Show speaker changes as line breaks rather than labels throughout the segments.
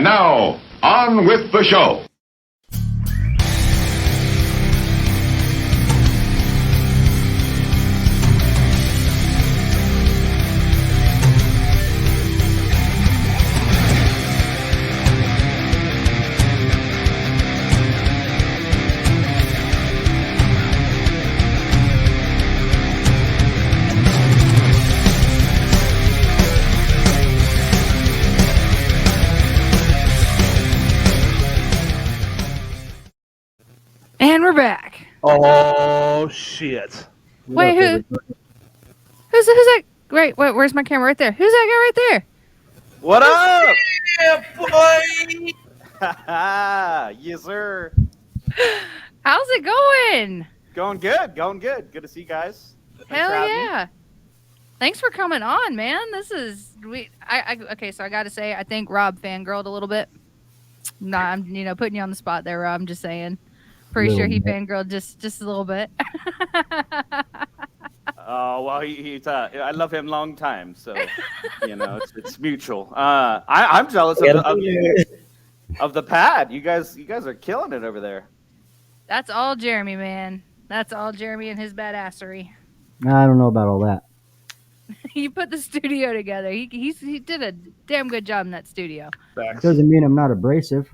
And now, on with the show.
And we're back.
Oh shit!
Wait, who's that? Wait, where's my camera? Right there. Who's that guy right there?
What up?
Yeah, boy.
Yes, sir.
How's it going?
Going good. Good to see you guys. Thanks
Hell
for having me.
yeah! Thanks for coming on, man. This is okay. So I got to say, I think Rob fangirled a little bit. No, I'm putting you on the spot there, Rob. I'm just saying. Pretty sure he fangirled just a little bit.
Oh well, he's I love him long time, so it's mutual. I'm jealous of the pad. You guys are killing it over there.
That's all Jeremy, man. That's all Jeremy and his badassery.
I don't know about all that.
He put the studio together. He did a damn good job in that studio.
Doesn't mean I'm not abrasive.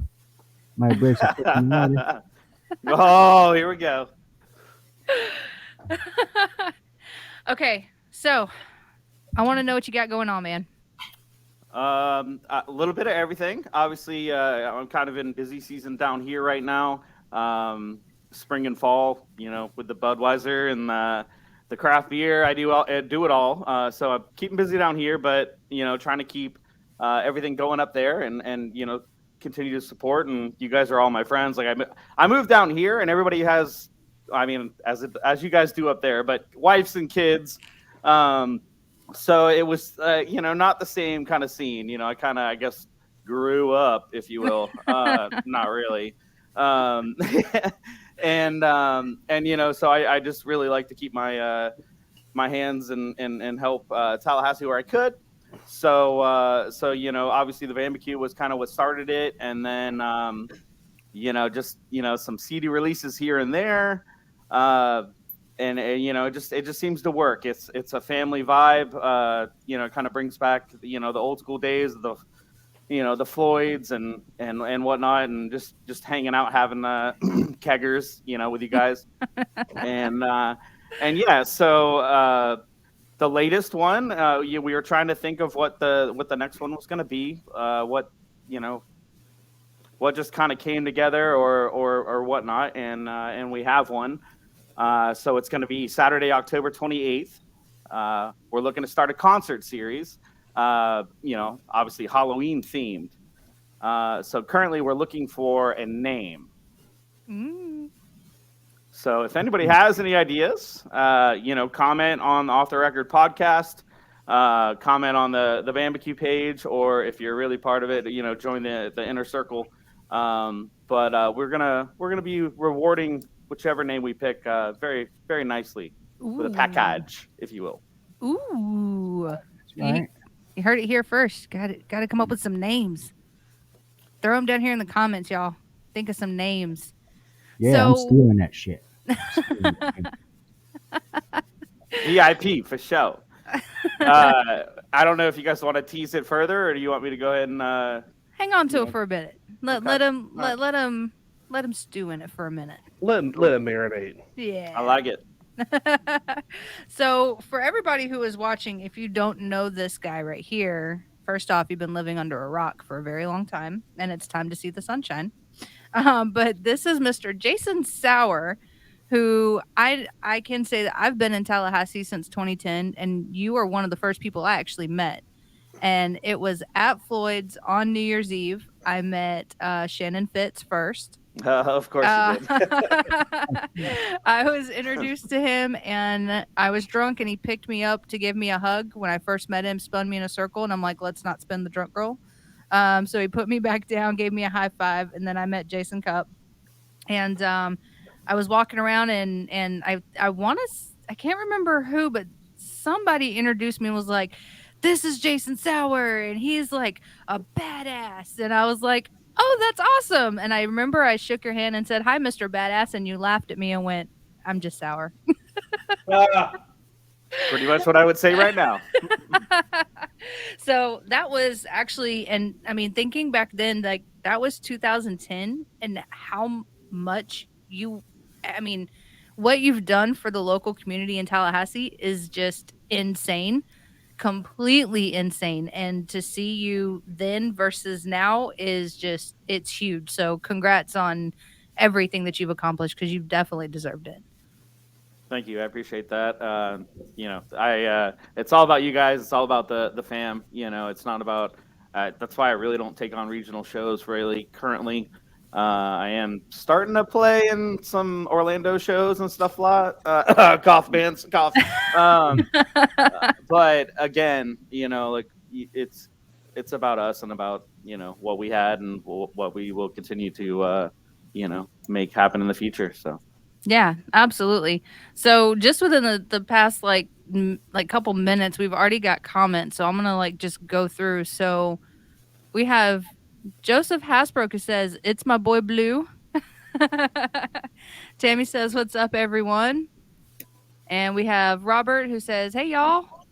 My abrasive personality.
Oh, here we go.
Okay, so I want to know what you got going on, man.
A little bit of everything. Obviously, I'm kind of in busy season down here right now. Spring and fall, with the Budweiser and the craft beer. I do it all. So I'm keeping busy down here, but trying to keep everything going up there and continue to support. And you guys are all my friends. Like I moved down here, and everybody has, as you guys do up there, but wives and kids. So it was not the same kind of scene. I kind of, I guess, grew up, if you will. Not really. And so I just really like to keep my my hands and help Tallahassee where I could. So obviously the barbecue was kind of what started it, and then some CD releases here and there, and it just seems to work. It's a family vibe. Kind of brings back the old school days of the Floyds and whatnot, and just hanging out, having keggers, with you guys, and yeah. So the latest one, we were trying to think of what the next one was going to be, what just kind of came together or whatnot, and we have one. So it's going to be Saturday, October 28th. We're looking to start a concert series. Obviously Halloween themed. So currently we're looking for a name. So if anybody has any ideas, comment on the Off the Record podcast, comment on the barbecue page, or if you're really part of it, join the inner circle. But we're gonna be rewarding whichever name we pick very, very nicely. Ooh. With a package, if you will.
Ooh.
Right.
You heard it here first. Got to come up with some names. Throw them down here in the comments, y'all. Think of some names.
Yeah, I'm stealing that shit.
VIP for show. I don't know if you guys want to tease it further, or do you want me to go ahead and
hang on to it for a bit. Let him stew in it for a minute.
Let him marinate.
Yeah,
I like it.
So for everybody who is watching, if you don't know this guy right here, first off, you've been living under a rock for a very long time, and it's time to see the sunshine. But this is Mr. Jason Sauer, who I can say that I've been in Tallahassee since 2010, and you are one of the first people I actually met. And it was at Floyd's on New Year's Eve. I met Shannon Fitz first.
Of course you did.
I was introduced to him, and I was drunk, and he picked me up to give me a hug. When I first met him, spun me in a circle, and I'm like, let's not spin the drunk girl. So he put me back down, gave me a high five, and then I met Jason Cupp. And I was walking around, and I can't remember who, but somebody introduced me and was like, this is Jason Sauer, and he's like a badass. And I was like, oh, that's awesome. And I remember I shook your hand and said, hi, Mr. Badass. And you laughed at me and went, I'm just Sauer.
Pretty much what I would say right now.
So that was actually, and I mean, thinking back then, like that was 2010, and how much I mean, what you've done for the local community in Tallahassee is just insane, completely insane. And to see you then versus now is just, it's huge. So congrats on everything that you've accomplished because you've definitely deserved it.
Thank you. I appreciate that. It's all about you guys. It's all about the fam. It's not about. That's why I really don't take on regional shows really currently. I am starting to play in some Orlando shows and stuff a lot. Cough bands, cough. But again, it's about us and about what we had and what we will continue to make happen in the future. So.
Yeah, absolutely. So just within the past like couple minutes, we've already got comments. So I'm gonna like just go through. So we have Joseph Hasbrook who says, "It's my boy Blue." Tammy says, "What's up, everyone?" And we have Robert who says, "Hey y'all."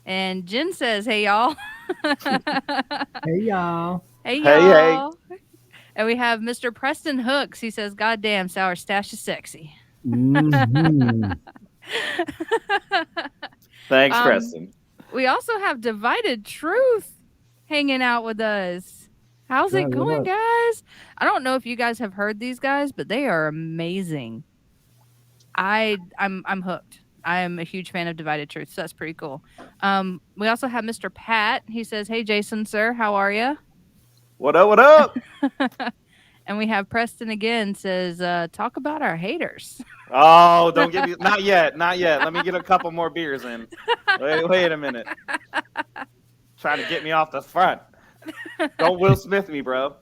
And Jen says, "Hey y'all."
Hey y'all.
Hey
Hey.
y'all. And we have Mr. Preston Hooks. He says, "God damn, Sour Stash is sexy."
Mhm.
Thanks, Preston.
We also have Divided Truth hanging out with us. How's it
Right, what
going,
up?
guys? I don't know if you guys have heard these guys, but they are amazing. I'm hooked. I am a huge fan of Divided Truth, so that's pretty cool. We also have Mr. Pat. He says, "Hey, Jason, sir, how are you?"
What up? What up?
And we have Preston again says, "Talk about our haters."
Oh, don't get me. Not yet. Not yet. Let me get a couple more beers in. Wait a minute. Trying to get me off the front. Don't Will Smith me, bro.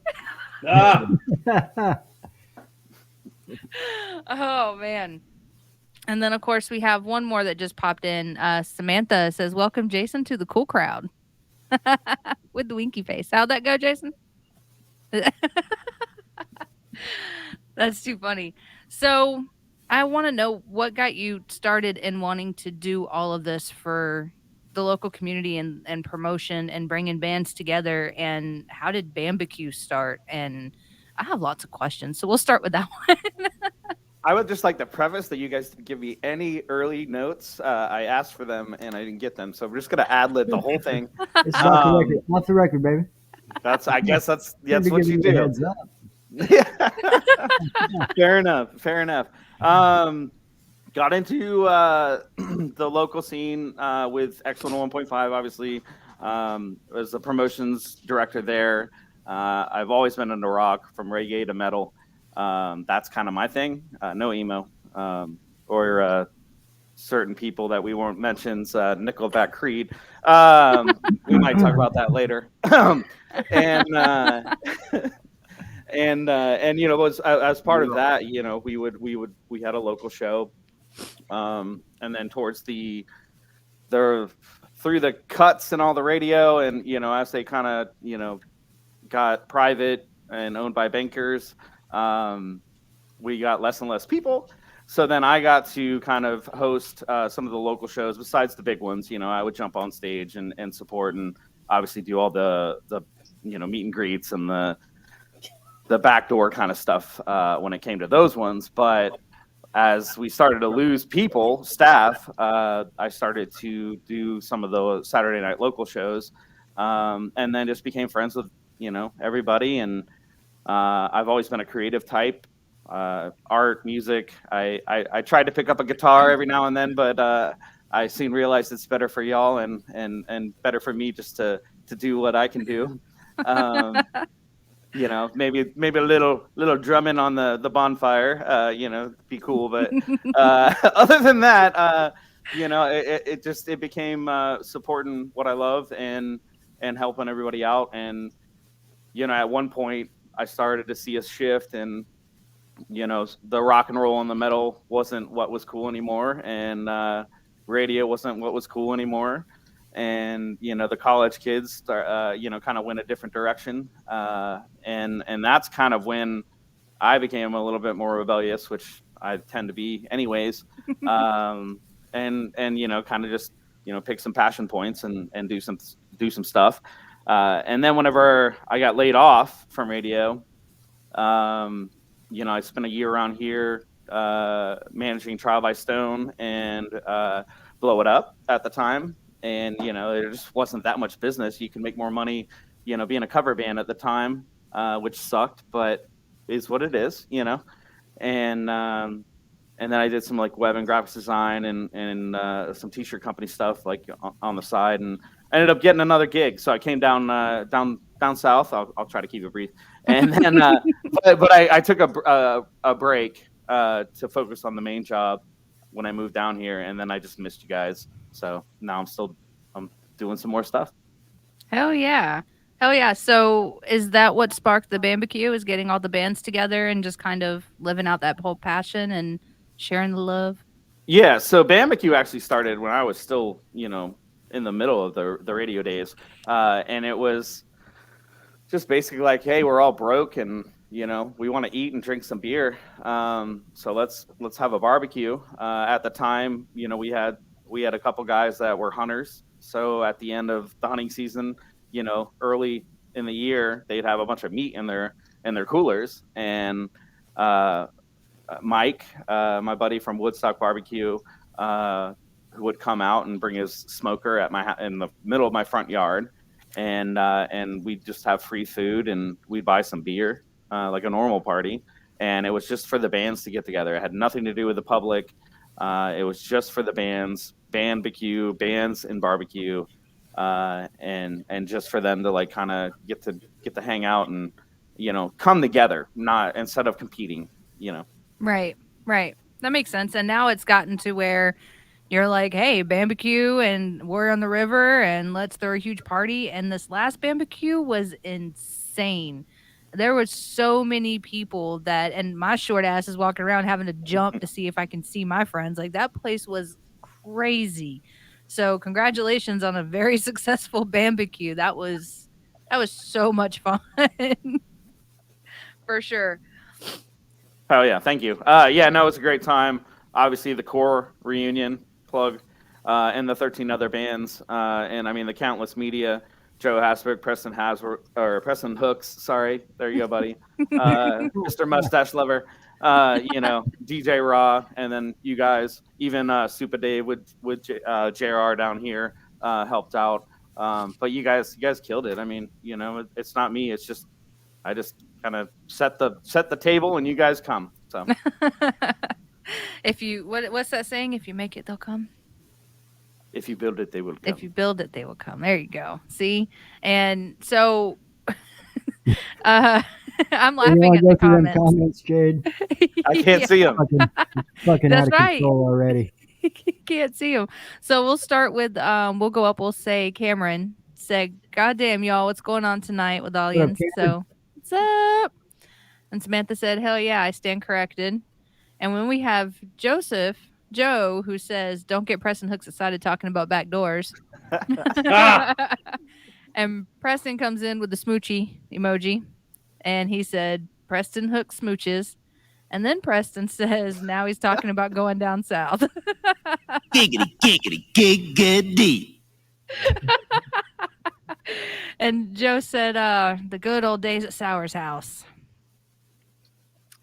Oh man. And then of course we have one more that just popped in. Samantha says, "Welcome Jason to the cool crowd." With the winky face. How'd that go, Jason? That's too funny. So I want to know what got you started in wanting to do all of this for the local community and promotion and bringing bands together, and how did Bambicue start? And I have lots of questions, so we'll start with that one.
I would just like to preface that you guys didn't give me any early notes. I asked for them and I didn't get them, so we're just gonna ad lib the whole thing.
It's off the record. Off the record, baby.
I guess that's
Had to
what
give
you
a
do.
heads up.
Yeah. Fair enough. Got into the local scene with X101.5, obviously. Was the promotions director there. I've always been into rock, from reggae to metal. That's kind of my thing. No emo or certain people that we won't mention, Nickelback, Creed. We might talk about that later. and was as part of that, we had a local show, and then towards the through the cuts and all the radio, and as they kind of got private and owned by bankers, we got less and less people. So then I got to kind of host some of the local shows besides the big ones. I would jump on stage and support, and obviously do all the meet and greets and the backdoor kind of stuff when it came to those ones. But as we started to lose staff, I started to do some of the Saturday night local shows, and then just became friends with everybody. And I've always been a creative type. Art, music. I tried to pick up a guitar every now and then, but I soon realized it's better for y'all and better for me just to do what I can do. Maybe a little drumming on the bonfire, be cool. But other than that, it became supporting what I love and helping everybody out. And at one point I started to see a shift, and the rock and roll and the metal wasn't what was cool anymore, and radio wasn't what was cool anymore. and the college kids start, kind of went a different direction, and that's kind of when I became a little bit more rebellious, which I tend to be anyways, and kind of just pick some passion points and do some stuff, and then whenever I got laid off from radio, I spent a year around here managing Trial by Stone and Blow It Up at the time. And, there just wasn't that much business. You can make more money, being a cover band at the time, which sucked, but is what it is, And then I did some like web and graphics design and some t-shirt company stuff like on the side, and I ended up getting another gig. So I came down south. I'll try to keep it brief. And then, but I took a break to focus on the main job when I moved down here, and then I just missed you guys. So now I'm doing some more stuff.
Hell yeah. So is that what sparked the Barbecue? Is getting all the bands together and just kind of living out that whole passion and sharing the love?
Yeah. So Barbecue actually started when I was still, in the middle of the radio days, and it was just basically like, hey, we're all broke and we want to eat and drink some beer, so let's have a barbecue. At the time, we had a couple guys that were hunters, so at the end of the hunting season, early in the year, they'd have a bunch of meat in their coolers, and Mike, my buddy from Woodstock Barbecue, would come out and bring his smoker in the middle of my front yard, and we'd just have free food, and we'd buy some beer, like a normal party, and it was just for the bands to get together. It had nothing to do with the public. It was just for the bands and barbecue, and just for them to like kind of get to hang out and come together, not instead of competing.
Right. That makes sense. And now it's gotten to where you're like, hey, barbecue and we're on the river and let's throw a huge party. And this last barbecue was insane. There was so many people and my short ass is walking around having to jump to see if I can see my friends. Like, that place was crazy. So congratulations on a very successful barbecue. That was so much fun. For sure.
Oh yeah, thank you. Yeah, no, it's a great time. Obviously, the core reunion plug, and the 13 other bands, and I mean the countless media. Joe Hasbrook, Preston Hooks. Sorry, there you go, buddy. Mr. Mustache Lover. DJ Raw, and then you guys. Even Super Dave with JR down here helped out. But you guys killed it. I mean, it's not me. It's just I just kind of set the table and you guys come. So
what's that saying? If you make it, they'll come.
If you build it, they will come.
If you build it, they will come. There you go. See? And so I'm laughing at the comments.
Jade.
I can't see them.
Fucking
That's
out of
right.
control already.
Can't see them. So we'll start with we'll go up. We'll say Cameron said, "Goddamn y'all, what's going on tonight with the audience?" So what's up? And Samantha said, "Hell yeah, I stand corrected." And when we have Joe, who says, "Don't get Preston Hooks excited talking about back doors." And Preston comes in with the smoochy emoji, and he said, "Preston Hooks smooches." And then Preston says, now he's talking about going down south.
Giggity, giggity.
And Joe said, the good old days at Sauer's house.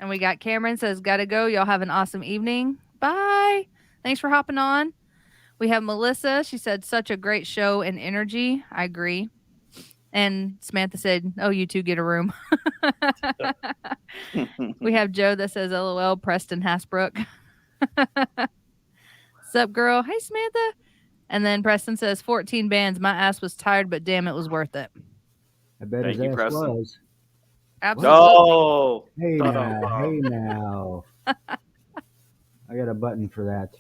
And we got Cameron says, gotta go. Y'all have an awesome evening. Bye. Thanks for hopping on. We have Melissa. She said, such a great show and energy. I agree. And Samantha said, oh, you two get a room. We have Joe that says, LOL, Preston Hasbrook. Sup, girl? Hey, Samantha. And then Preston says, 14 bands. My ass was tired, but damn, it was worth it.
I bet
Thank
his
you,
ass
Preston.
was.
Absolutely.
Oh,
Hey now. I got a button for that.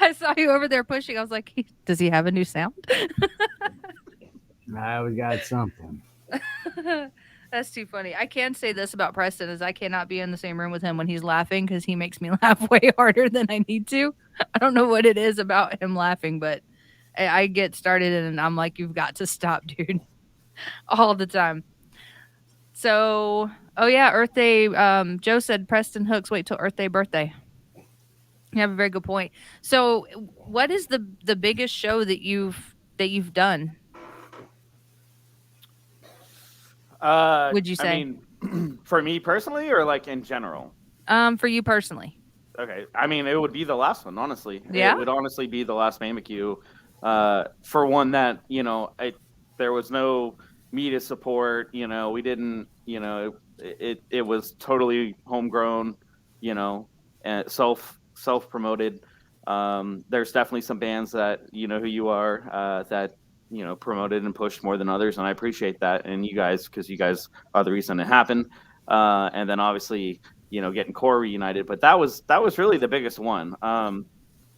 I saw you over there pushing. I was like, does he have a new sound?
I always got something.
That's too funny. I can say this about Preston is I cannot be in the same room with him when he's laughing because he makes me laugh way harder than I need to. I don't know what it is about him laughing, but I get started and I'm like, you've got to stop, dude, all the time. So, oh yeah, Earth Day. Joe said Preston Hooks wait till Earth Day birthday. You have a very good point. So, what is the biggest show that you've done? Would you
I
say?
mean, for me personally, or like in general?
For you personally?
Okay, I mean, it would be the last one, honestly.
Yeah?
It would honestly be the last barbecue. For one that there was no media support. We didn't. It was totally homegrown. And self promoted. There's definitely some bands that who you are that promoted and pushed more than others, and I appreciate that. And you guys, because you guys are the reason it happened. And then obviously getting core reunited, but that was really the biggest one.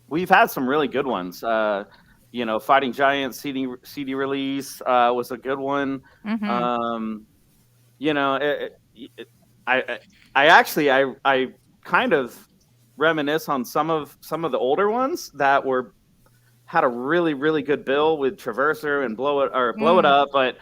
We've had some really good ones. Fighting Giants CD release was a good one.
Mm-hmm.
I kind of reminisce on some of the older ones that had a really really good bill with Traverser and Blow It Up, but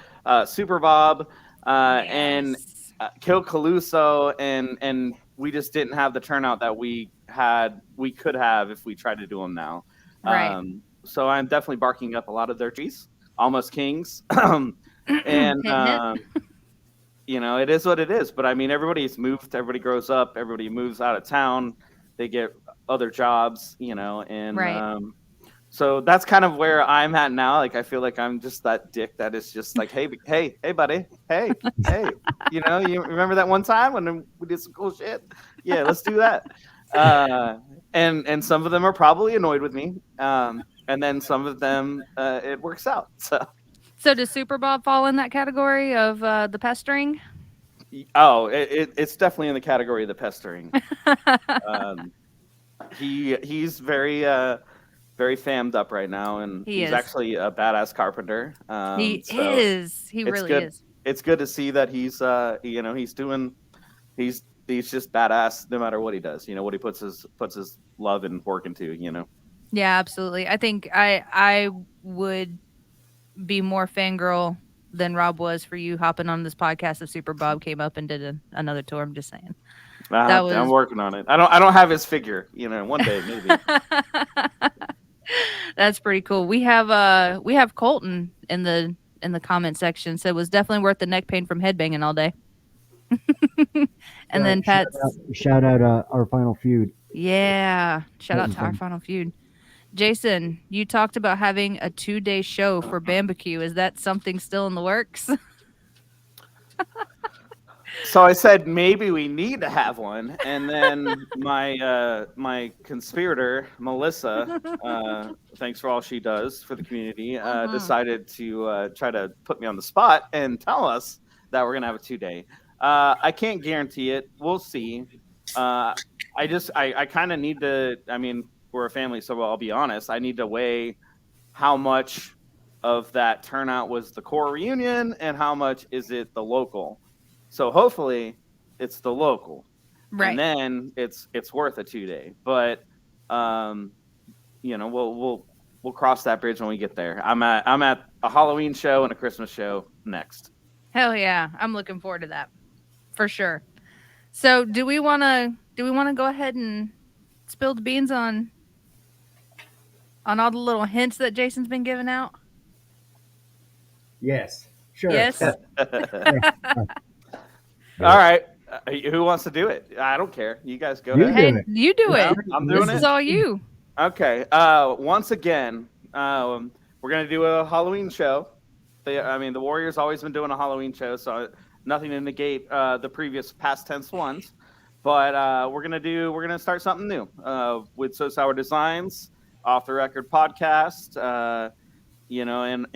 Super Bob and
Yes.
Kill Caluso, and we just didn't have the turnout that we could have if we tried to do them now.
Right.
So I'm definitely barking up a lot of their trees, almost kings, and
Hint, hint.
it is what it is. But I mean, everybody's moved, everybody grows up, everybody moves out of town, they get other jobs, and
Right.
so that's kind of where I'm at now. Like, I feel like I'm just that dick that is just like, hey, buddy, hey. You remember that one time when we did some cool shit? Yeah, let's do that. And some of them are probably annoyed with me, and then some of them it works out.
So does Super Bob fall in that category of the pestering?
It's definitely in the category of the pestering. He's very very fammed up right now, and
He
he's
is.
actually a badass carpenter.
He
So
is. He
it's
really
good.
is.
It's good to see that he's he's just badass no matter what he does. What he puts his love and work into.
Yeah, absolutely. I think I would be more fangirl than Rob was for you hopping on this podcast if Super Bob came up and did another tour. I'm just saying. That was
I'm working on it. I don't have his figure. One day maybe.
That's pretty cool. We have Colton in the comment section said was definitely worth the neck pain from headbanging all day. And then Pat's
Shout out our final feud.
yeah, shout out to our
Colton.
final feud. Jason, you talked about having a 2-day show for Barbecue. Is that something still in the works?
So I said maybe we need to have one, and then my conspirator Melissa, thanks for all she does for the community, decided to try to put me on the spot and tell us that we're gonna have a 2-day. I can't guarantee it. We'll see. I kind of need to. I mean, we're a family, so I'll be honest. I need to weigh how much of that turnout was the core reunion and how much is it the local. So hopefully it's the local,
Right.
and then it's worth a 2-day. But we'll cross that bridge when we get there. I'm at a Halloween show and a Christmas show next.
Hell yeah, I'm looking forward to that for sure. So do we want to go ahead and spill the beans on all the little hints that Jason's been giving out?
Yes. Sure.
Yes.
All right. Who wants to do it? I don't care. You guys go
You
ahead.
Hey,
do it.
you do it.
I'm doing
This
it.
is all you.
Okay. Once again, we're gonna do a Halloween show. The Warriors always been doing a Halloween show, so nothing to negate the previous past tense ones. But we're gonna start something new with So Sour Designs, Off the Record podcast, and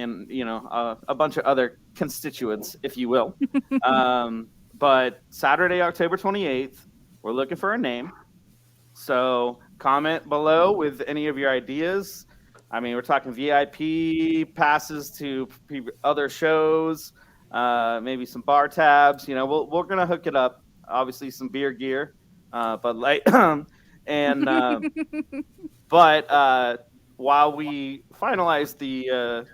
a bunch of other constituents, if you will. But Saturday, October 28th, we're looking for a name. So comment below with any of your ideas. I mean, we're talking VIP passes to other shows, maybe some bar tabs. We're gonna hook it up. Obviously, some beer gear, but and But while we finalize the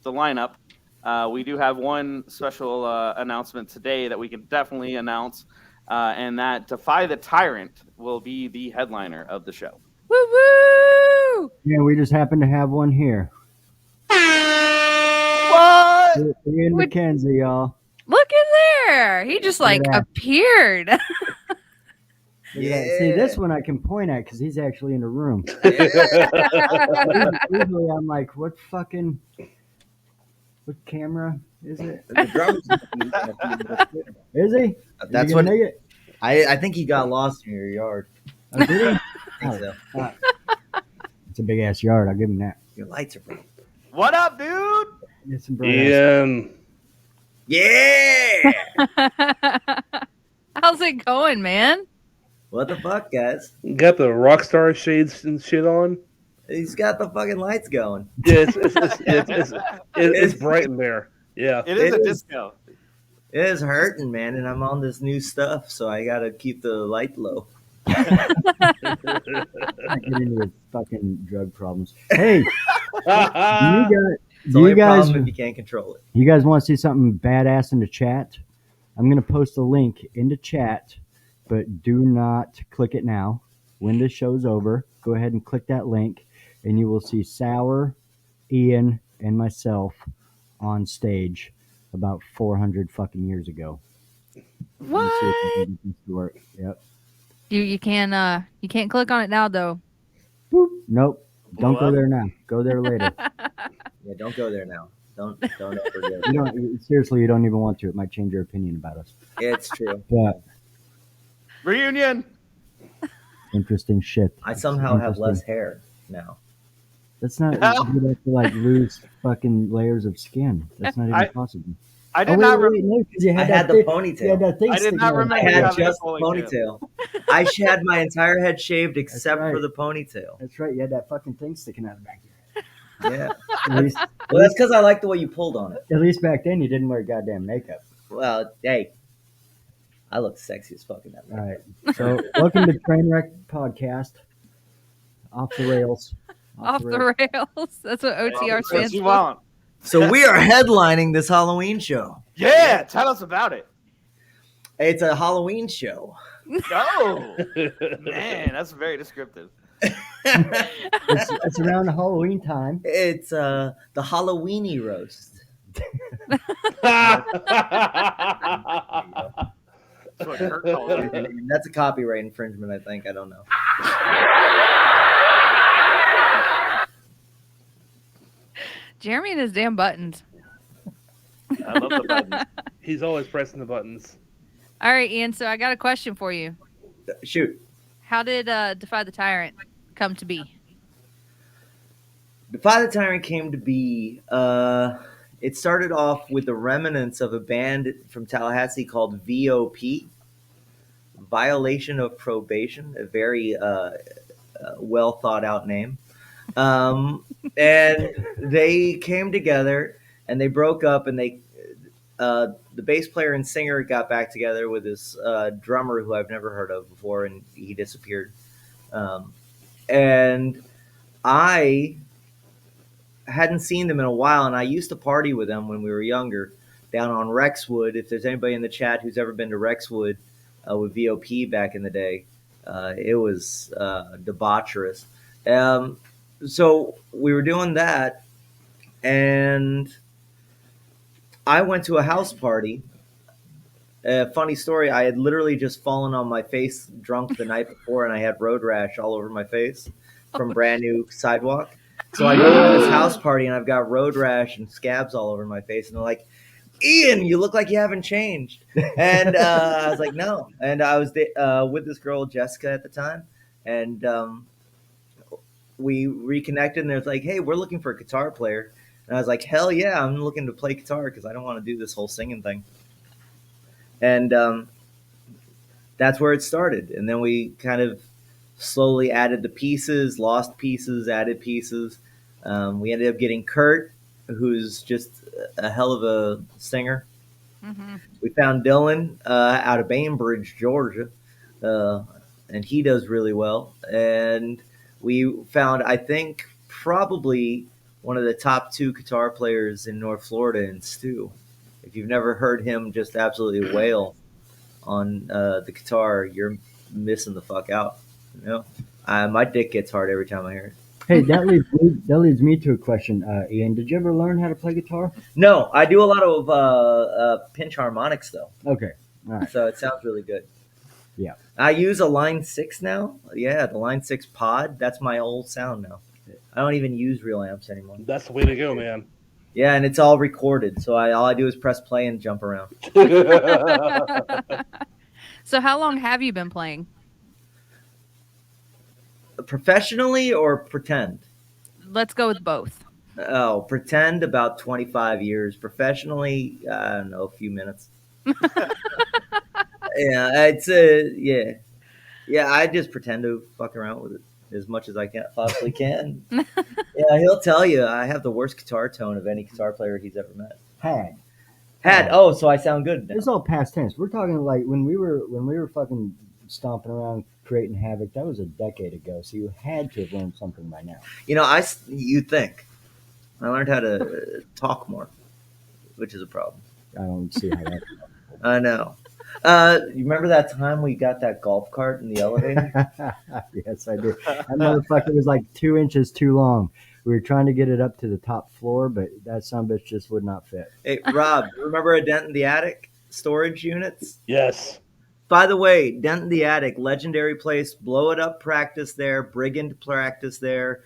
lineup, we do have one special announcement today that we can definitely announce, and that Defy the Tyrant will be the headliner of the show.
Woo woo!
Yeah, we just happen to have one here.
What?
Ian
Would-
McKenzie, y'all.
Look in there. He just like
Yeah.
appeared.
Look at that. See, this one I can point at because he's actually in the room. Usually I'm like, what camera is it?
The drums.
Is he?
That's
you
what
gonna make it?
I think he got lost in your yard.
Oh, did he?
I think so.
It's a big ass yard. I'll give him that.
Your lights are bright.
What up, dude?
Get some bright ass.
Ian.
Yeah.
How's it going, man?
What the fuck, guys?
Got the rock star shades and shit on.
He's got the fucking lights going.
Yeah, it's bright in there. Yeah.
It is
It
a
is.
disco.
It is hurting, man, and I'm on this new stuff, so I gotta keep the light low.
Get into your fucking drug problems. Hey,
It's only a problem if you can't control it.
you guys want to see something badass in the chat? I'm gonna post a link in the chat, but do not click it now. When this show's over, go ahead and click that link, and you will see Sauer, Ian, and myself on stage about 400 fucking years ago.
What?
Yep.
You can't click on it now though.
Boop. Nope. Don't
Blow
go
up?
there now. Go there later.
Yeah, don't go there now. Don't ever go.
You don't, seriously, you don't even want to. It might change your opinion about us.
It's true.
But
Reunion.
interesting shit.
I somehow have less hair now.
That's not. You'd have to like lose fucking layers of skin. That's not even possible.
I did
Oh,
not.
wait, no, 'cause you
I
had
had
that
the
thing-
ponytail.
You had that thing
I did
sticking
not
out.
remember
I
you
had
having a
just the ponytail. I had my entire head shaved except
right.
for the ponytail.
That's right. You had that fucking thing sticking out of the back of your
Yeah.
head. At least,
Well, that's because I like the way you pulled on it.
at least back then, you didn't wear goddamn makeup.
Well, hey, I look sexy as fuck in that.
All right. So, welcome to Trainwreck Podcast. Off the rails.
Off the rails. That's what OTR
What
stands
you
for.
want?
So we are headlining this Halloween show.
Yeah, tell us about it.
It's a Halloween show.
Oh, man, that's very descriptive.
It's around Halloween time.
It's the Halloweeny roast.
That's what Kurt called it.
That's a copyright infringement, I think. I don't know.
Jeremy and his damn buttons.
I love the buttons.
He's always pressing the buttons.
All right, Ian. So I got a question for you.
Shoot.
How did Defy the Tyrant come to be?
Defy the Tyrant came to be, it started off with the remnants of a band from Tallahassee called VOP, Violation of Probation, a very well thought out name. And they came together and they broke up, and the bass player and singer got back together with this drummer who I've never heard of before, and he disappeared. And I hadn't seen them in a while, and I used to party with them when we were younger down on Rexwood. If there's anybody in the chat who's ever been to Rexwood with VOP back in the day, it was debaucherous. So we were doing that, and I went to a house party. Funny story, I had literally just fallen on my face drunk the night before, and I had road rash all over my face from brand new sidewalk. So I go to this house party, and I've got road rash and scabs all over my face, and they're like, "Ian, you look like you haven't changed." And I was like, "No." And I was with this girl, Jessica, at the time, and we reconnected, and they're like, "Hey, we're looking for a guitar player." And I was like, "Hell yeah, I'm looking to play guitar because I don't want to do this whole singing thing." And that's where it started. And then we kind of slowly added the pieces, lost pieces, added pieces. We ended up getting Kurt, who's just a hell of a singer.
Mm-hmm.
We found Dylan out of Bainbridge, Georgia, and he does really well. And we found, I think, probably one of the top 2 guitar players in North Florida in Stu. If you've never heard him just absolutely wail on the guitar, you're missing the fuck out. You know, my dick gets hard every time I hear it.
Hey, that leads me to a question, Ian. Did you ever learn how to play guitar?
No, I do a lot of pinch harmonics though,
Okay, all right.
so it sounds really good.
Yeah.
I use a Line 6 now. Yeah, the Line 6 pod. That's my old sound now. I don't even use real amps anymore.
That's the way to go, man.
Yeah, and it's all recorded, so all I do is press play and jump around.
So how long have you been playing?
Professionally or pretend?
Let's go with both.
Oh, pretend about 25 years. Professionally, I don't know, a few minutes. Yeah, it's yeah. I just pretend to fuck around with it as much as I possibly can. Yeah, he'll tell you I have the worst guitar tone of any guitar player he's ever met. Had. Oh, so I sound good now.
It's all past tense. We're talking like when we were fucking stomping around creating havoc. That was a decade ago. So you had to have learned something by now.
You know, you'd think I learned how to talk more, which is a problem.
I don't see how that.
I know. You remember that time we got that golf cart in the elevator?
Yes, I do. That motherfucker was like 2 inches too long. We were trying to get it up to the top floor, but that sumbitch just would not fit.
Hey, Rob, remember a Dent in the Attic storage units?
Yes.
By the way, Dent in the Attic, legendary place. Blow It Up practice there. Brigand practice there.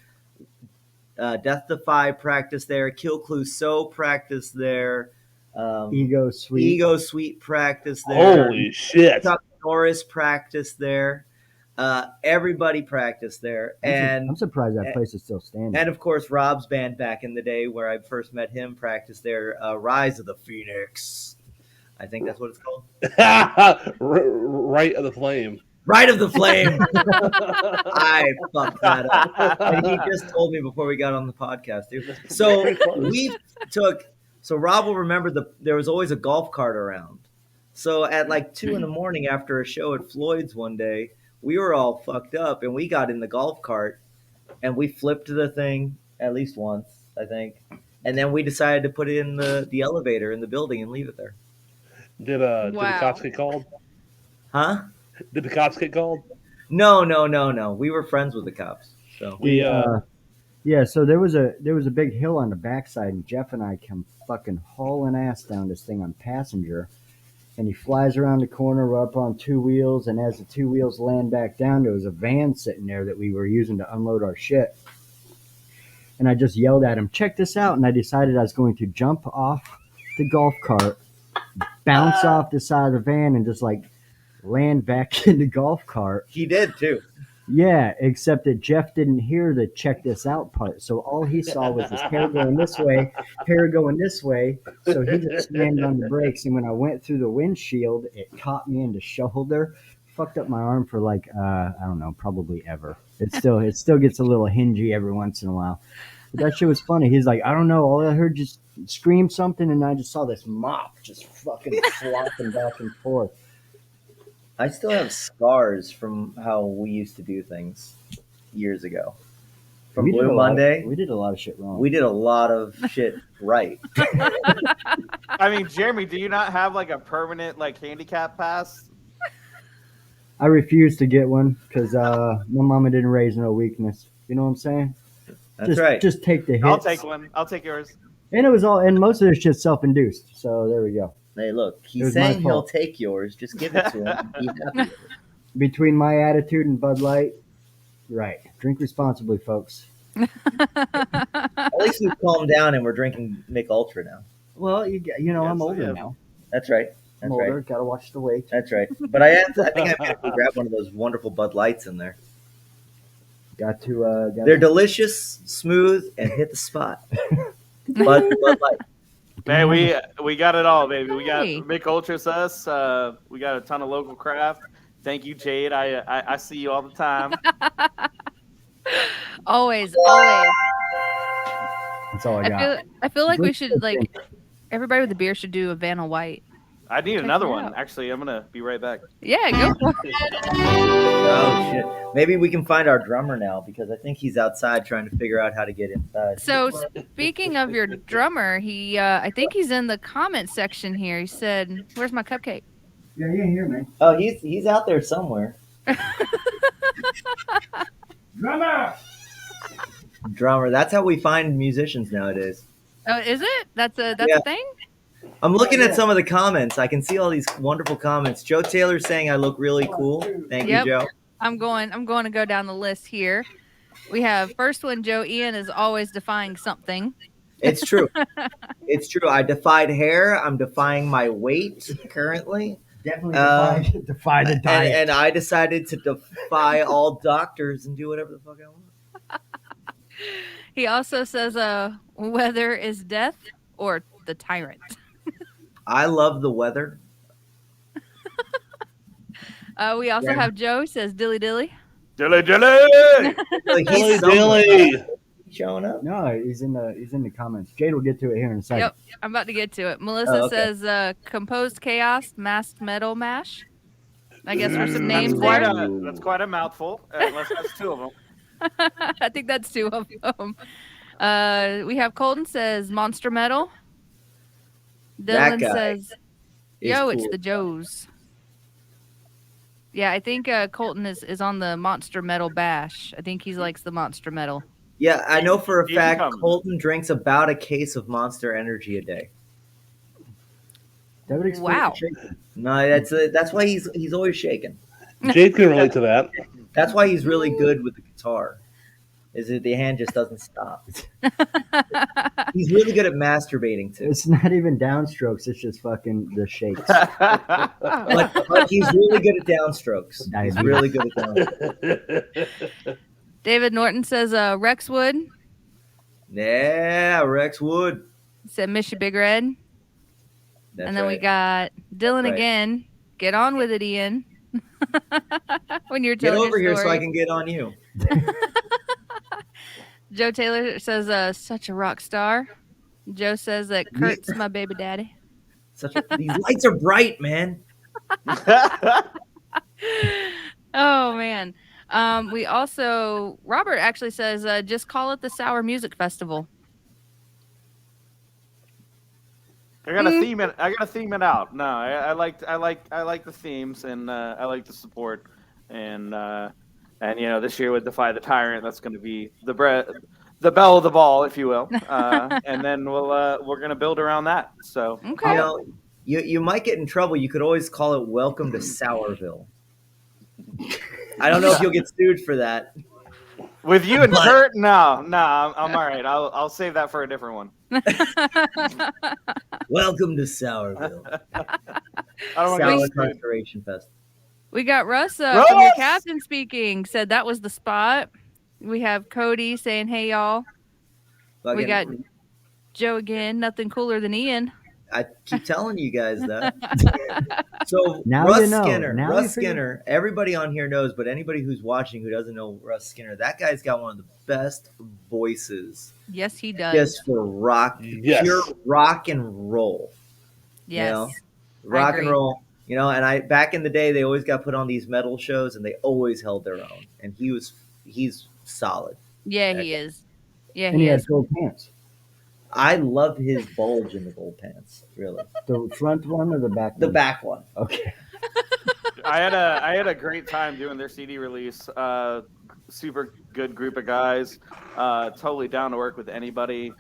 Death Defy practice there. Kill Clouseau practice there.
Ego Sweet
practice there.
Holy shit.
Chuck Norris practice there. Everybody practiced there. And
I'm surprised that place is still standing.
And of course, Rob's band back in the day where I first met him practiced there. Rise of the Phoenix. I think that's what it's called.
Right of the Flame.
Right of the Flame. I fucked that up. And he just told me before we got on the podcast, dude. So So Rob will remember there was always a golf cart around. So at like 2 a.m. after a show at Floyd's one day, we were all fucked up and we got in the golf cart and we flipped the thing at least once, I think. And then we decided to put it in the elevator in the building and leave it there.
Did the cops get called?
Huh?
Did the cops get called?
No. We were friends with the cops. So
yeah, so there was a big hill on the backside, and Jeff and I come fucking hauling ass down this thing on passenger, and he flies around the corner. We're up on 2 wheels, and as the 2 wheels land back down, there was a van sitting there that we were using to unload our shit. And I just yelled at him, "Check this out!" And I decided I was going to jump off the golf cart, bounce off the side of the van, and just like land back in the golf cart.
He did too.
Yeah, except that Jeff didn't hear the "check this out" part. So all he saw was his hair going this way, hair going this way. So he just slammed on the brakes. And when I went through the windshield, it caught me in the shoulder. Fucked up my arm for like, I don't know, probably ever. It still gets a little hingy every once in a while. But that shit was funny. He's like, I don't know. All I heard just scream something, and I just saw this mop just fucking flopping back and forth.
I still have scars from how we used to do things years ago. From Blue Monday.
We did a lot of shit wrong.
We did a lot of shit right.
I mean, Jeremy, do you not have like a permanent like handicap pass?
I refused to get one because my mama didn't raise no weakness. You know what I'm saying?
That's right.
Just take the hits.
I'll take one. I'll take yours.
And most of this shit's self-induced. So there we go.
Hey, look, he's saying he'll take yours. Just give it to him. Be happy with it.
Between my attitude and Bud Light, right. Drink responsibly, folks.
At least we've calmed down and we're drinking Mick Ultra now.
Well, I'm older now.
That's right.
I'm older. Got to watch the weight.
That's right. But I think I have to grab one of those wonderful Bud Lights in there. They're delicious, smooth, and hit the spot. Bud Light.
Man, we got it all, baby. We got Mick Ultra us. We got a ton of local craft. Thank you, Jade. I see you all the time.
Always.
That's all I got.
I feel like we should everybody with a beer should do a Vanna White.
I need
Check
another
it
one.
out.
Actually, I'm gonna be right back.
Yeah, go for it.
Oh shit! Maybe we can find our drummer now because I think he's outside trying to figure out how to get inside.
So speaking of your drummer, he I think he's in the comment section here. He said, "Where's my cupcake?"
Yeah, he ain't here, man.
Oh, he's out there somewhere. Drummer. That's how we find musicians nowadays.
Oh, is it? That's
Yeah.
a thing?
I'm looking at some of the comments. I can see all these wonderful comments. Joe Taylor saying I look really cool. Thank
Yep.
you, Joe.
I'm going to go down the list here. We have first one, Joe Ian is always defying something.
It's true. It's true. I defied hair. I'm defying my weight currently.
Definitely defy the diet.
And I decided to defy all doctors and do whatever the fuck I want.
He also says weather is death or the tyrant.
I love the weather.
We also have Joe says dilly dilly.
Dilly dilly.
Like
Dilly
he's somewhere.
dilly.
Showing up.
No, he's in the comments. Jade will get to it here in a second.
Yep, I'm about to get to it. Melissa
Oh, okay.
says composed chaos masked metal mash. I guess there's some
That's
names
quite
there.
that's quite a mouthful. Unless that's two of them.
I think that's two of them. We have Colton says monster metal.
That
Dylan
guy
says,
is
"Yo, it's
cool.
the Joes." Yeah, I think Colton is on the monster metal bash. I think he likes the monster metal.
Yeah, I know for a fact
Incoming.
Colton drinks about a case of Monster Energy a day.
That would explain
Wow.
the shaking.
No, that's why he's always shaking.
Jade can relate to that.
That's why he's really good with the guitar. Is that the hand just doesn't stop. He's really good at masturbating too.
It's not even downstrokes. It's just fucking the shakes.
But he's really good at downstrokes. He's
Diabetes.
really good at downstrokes.
David Norton says Rexwood.
Yeah, Rex Wood.
He said Miss you, Big Red.
That's
And then we
right.
got Dylan
Right.
again. Get on with it, Ian. When you're
Get
telling
over
your
here so
story.
I can get on you.
Joe Taylor says such a rock star. Joe says that Kurt's my baby daddy.
These lights are bright, man.
Oh man. We also Robert actually says just call it the Sauer Music Festival.
I gotta theme it. I gotta theme it out. No, I like the themes, and I like the support, and you know, this year with Defy the Tyrant, that's going to be the bell of the ball, if you will, and then we're gonna build around that. So
Okay.
You know, you might get in trouble. You could always call it "Welcome to Sourville." I don't know if you'll get sued for that.
with you and Kurt, no, I'm all right. I'll save that for a different one.
Welcome to Sourville.
I don't want to
Sour
get sued.
Conservation Fest.
We got Russ from your
Russ!
captain speaking. Said that was the spot. We have Cody saying, "Hey y'all." We got Joe again. Nothing cooler than Ian.
I keep telling you guys that. So
Now
Russ
you know.
Skinner,
Now you
Russ
figure-
Skinner. Everybody on here knows, but anybody who's watching who doesn't know Russ Skinner, that guy's got one of the best voices
Yes, he does.
just for rock,
Yes.
pure rock and roll.
Yes.
know, rock and
agree.
roll. You know, and I back in the day, they always got put on these metal shows, and they always held their own. And he's solid.
Yeah, he is. Yeah,
And
he
he has
is.
gold pants.
I love his bulge in the gold pants. Really,
The front one or the back
the
one?
back one.
Okay.
I had a great time doing their CD release. Super good group of guys. Totally down to work with anybody.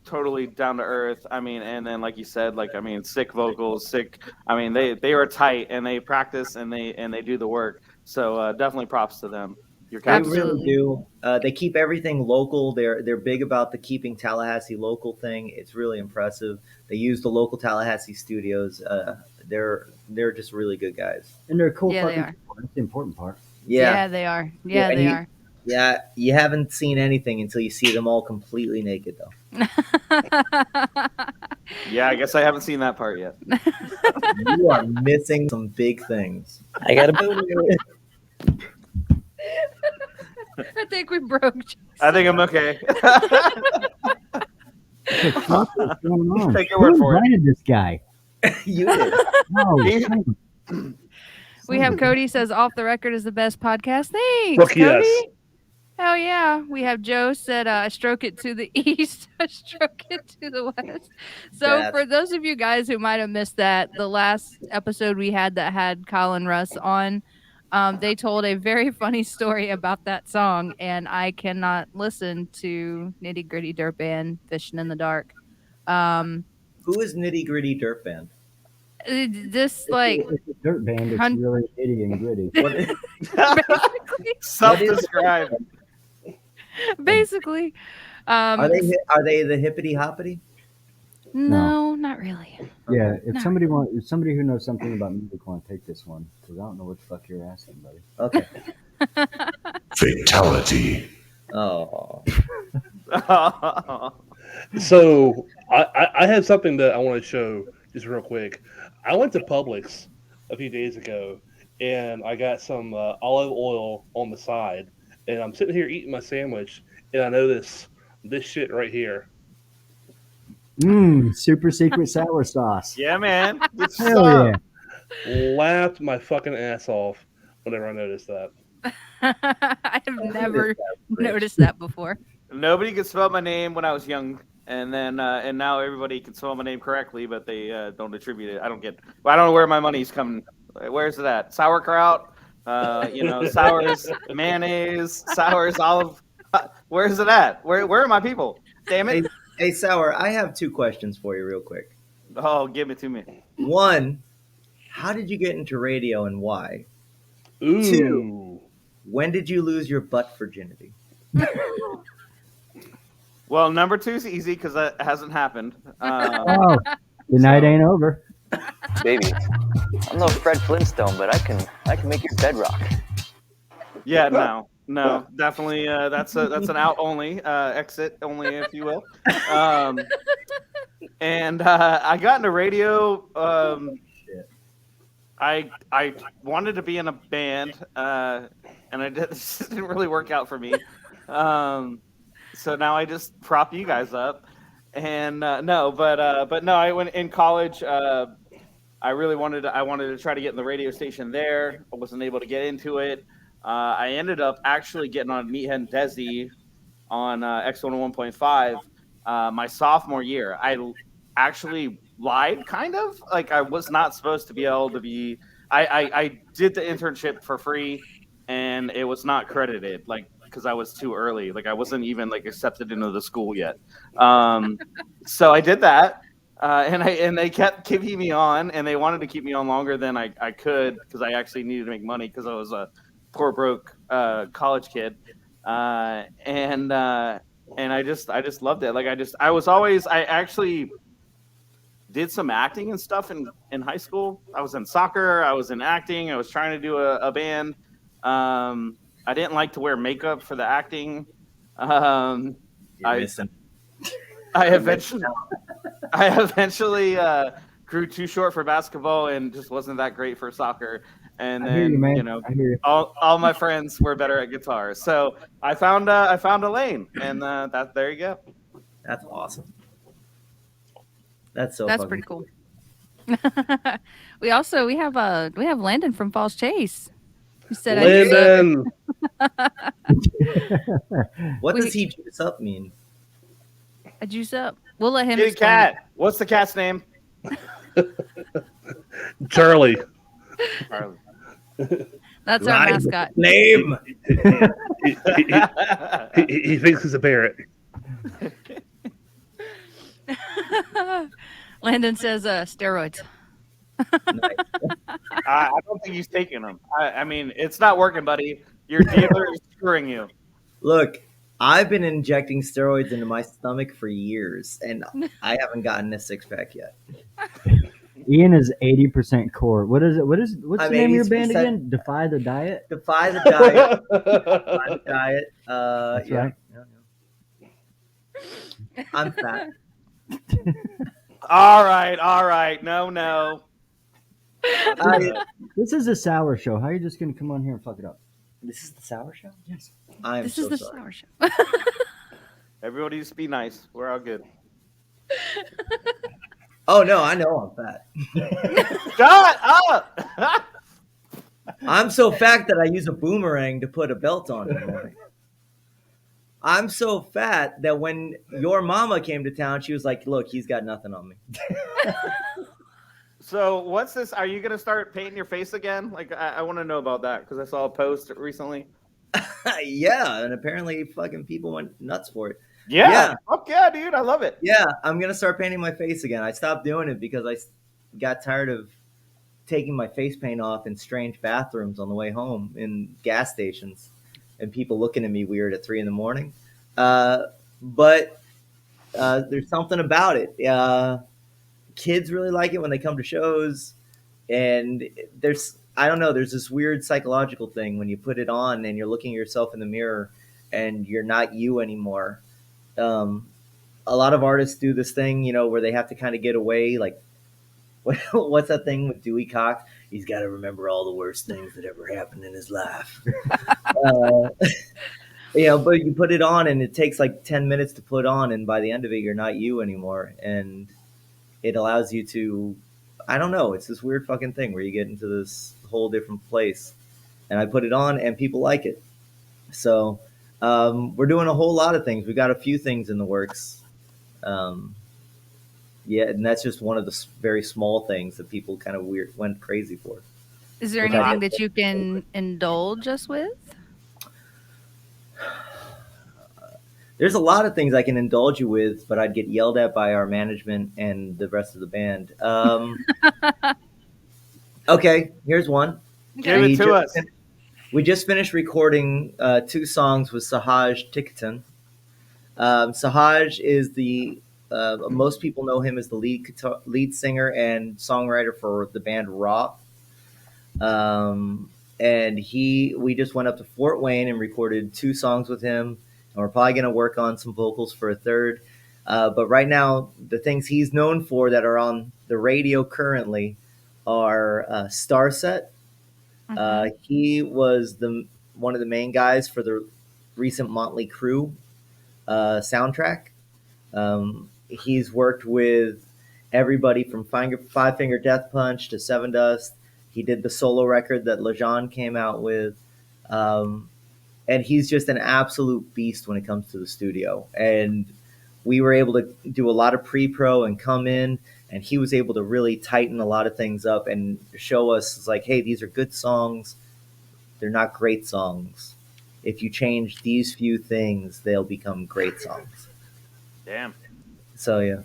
Totally down to earth. I mean, and then like you said, sick vocals, sick. I mean, they are tight and they practice and they do the work. So definitely props to them. Your
They
captain.
really do. They keep everything local. They're big about the keeping Tallahassee local thing. It's really impressive. They use the local Tallahassee studios. They're just really good guys.
And they're cool
Yeah, they
fucking
are.
people. That's the important part.
Yeah,
They are.
Yeah,
Yeah,
and
they
he-
are.
yeah. You haven't seen anything until you see them all completely naked, though.
Yeah, I guess I haven't seen that part yet.
You are missing some big things.
I got a booty.
I think we broke.
I think I'm okay.
What the fuck is going on?
Take your
Who
word for it.
invited this guy?
You did.
Oh,
He-
son.
We have Cody says Off the Record is the best podcast. Thanks,
Fuck
Cody.
yes.
Hell yeah. We have Joe said, I stroke it to the east, I stroke it to the west. So
That's-
for those of you guys who might have missed that, the last episode we had that had Colin Russ on, they told a very funny story about that song, and I cannot listen to Nitty Gritty Dirt Band Fishing in the Dark.
Who is Nitty Gritty Dirt Band?
This like
It's a dirt band. It's
Hun-
really nitty and gritty.
What is,
basically,
Self-described.
basically.
are they the hippity hoppity?
No, not really.
Yeah, if
No.
somebody who knows something about music want to take this one, because I don't know what the fuck you're asking, buddy.
Okay.
Fatality.
Oh.
So I have something that I want to show just real quick. I went to Publix a few days ago, and I got some olive oil on the side, and I'm sitting here eating my sandwich, and I notice this shit right here.
Super secret sour sauce.
Yeah, man. Good
Hell
stuff.
yeah.
Laughed my fucking ass off whenever I noticed that.
I have never noticed that before.
Nobody could spell my name when I was young, and then and now everybody can spell my name correctly, but they don't attribute it. I don't know where my money's coming. Where's it at? Sauerkraut, sours, mayonnaise, sours, olive. Where's it at? Where are my people? Damn it!
Hey, Sauer, I have 2 questions for you real quick.
Oh, give it to me.
One, how did you get into radio and why?
Ooh.
2, when did you lose your butt virginity?
Well, number 2 is easy because that hasn't happened.
Oh, the night ain't over.
Baby, I'm no Fred Flintstone, but I can make your bed rock.
Yeah, no, definitely. That's an out only, exit only, if you will. And I got into radio. I wanted to be in a band, and this didn't really work out for me. So now I just prop you guys up, and but no, I went in college. I really wanted to try to get in the radio station there. I wasn't able to get into it. I ended up actually getting on Meathead and Desi on X101.5 my sophomore year. I actually lied, kind of. Like, I was not supposed to be able to be. I did the internship for free, and it was not credited, like, because I was too early. Like, I wasn't even like accepted into the school yet. So I did that. And they kept keeping me on, and they wanted to keep me on longer than I could because I actually needed to make money because I was a poor broke college kid, and I just loved it. Like I actually did some acting and stuff in high school. I was in soccer, I was in acting, I was trying to do a band. I didn't like to wear makeup for the acting.
You're missing.
I eventually grew too short for basketball and just wasn't that great for soccer. And
I hear you,
then
man. I hear you.
all my friends were better at guitar. So I found a lane, and there you go.
That's awesome. That's so.
That's
fucking
pretty cool. we have Landon from Falls Chase. He said,
Landon.
What
We-
does he juice up mean?
"A juice up." We'll let him.
Kitty
explain
cat. What's the cat's name?
Charlie.
Charlie.
it. That's our
Right.
mascot.
Name.
He thinks he's a parrot.
Landon says, "Steroids."
Nice.
I don't think he's taking them. I mean, it's not working, buddy. Your dealer is screwing you.
Look, I've been injecting steroids into my stomach for years, and I haven't gotten a 6-pack yet.
Ian is 80% core. What's the
I'm
name of your band
80%.
again? Defy the Diet?
Defy the diet. Defy the diet.
That's
Yeah.
right.
Yeah. I'm fat.
All right. No.
This is a sour show. How are you just going to come on here and fuck it up?
This is the sour show.
Yes.
I'm
This
so
is the
sorry.
sour show.
Everybody just be nice. We're all good.
Oh no, I know I'm fat.
Shut up!
I'm so fat that I use a boomerang to put a belt on in the morning. I'm so fat that when your mama came to town, she was like, "Look, he's got nothing on me."
So what's this? Are you gonna start painting your face again? Like I want to know about that because I saw a post recently.
Yeah, and apparently fucking people went nuts for it.
Yeah.
Yeah.
Fuck yeah, dude. I love it.
Yeah, I'm gonna start painting my face again. I stopped doing it because I got tired of taking my face paint off in strange bathrooms on the way home in gas stations, and people looking at me weird at 3 a.m. But there's something about it. Kids really like it when they come to shows, and I don't know, there's this weird psychological thing when you put it on and you're looking at yourself in the mirror and you're not you anymore. A lot of artists do this thing, where they have to kind of get away. Like, what's that thing with Dewey Cox? He's got to remember all the worst things that ever happened in his life. But you put it on and it takes like 10 minutes to put on, and by the end of it, you're not you anymore. And it allows you to, I don't know, it's this weird fucking thing where you get into this whole different place. And I put it on and people like it. So we're doing a whole lot of things. We got a few things in the works. Yeah, and that's just one of the very small things that people kind of went crazy for.
Is there anything that you can indulge us with?
There's a lot of things I can indulge you with, but I'd get yelled at by our management and the rest of the band. Okay, here's one.
Give it to us.
We just finished recording 2 songs with Sahaj Tikaton. Sahaj is most people know him as the lead singer and songwriter for the band Raw. And we just went up to Fort Wayne and recorded 2 songs with him. And we're probably going to work on some vocals for a third. But right now, the things he's known for that are on the radio currently are Starset. He was one of the main guys for the recent Motley Crue soundtrack. He's worked with everybody from Five Finger Death Punch to Seven Dust. He did the solo record that Lejeune came out with. And he's just an absolute beast when it comes to the studio. And we were able to do a lot of pre-pro and come in, and he was able to really tighten a lot of things up and show us, like, hey, these are good songs. They're not great songs. If you change these few things, they'll become great songs.
Damn.
So, yeah.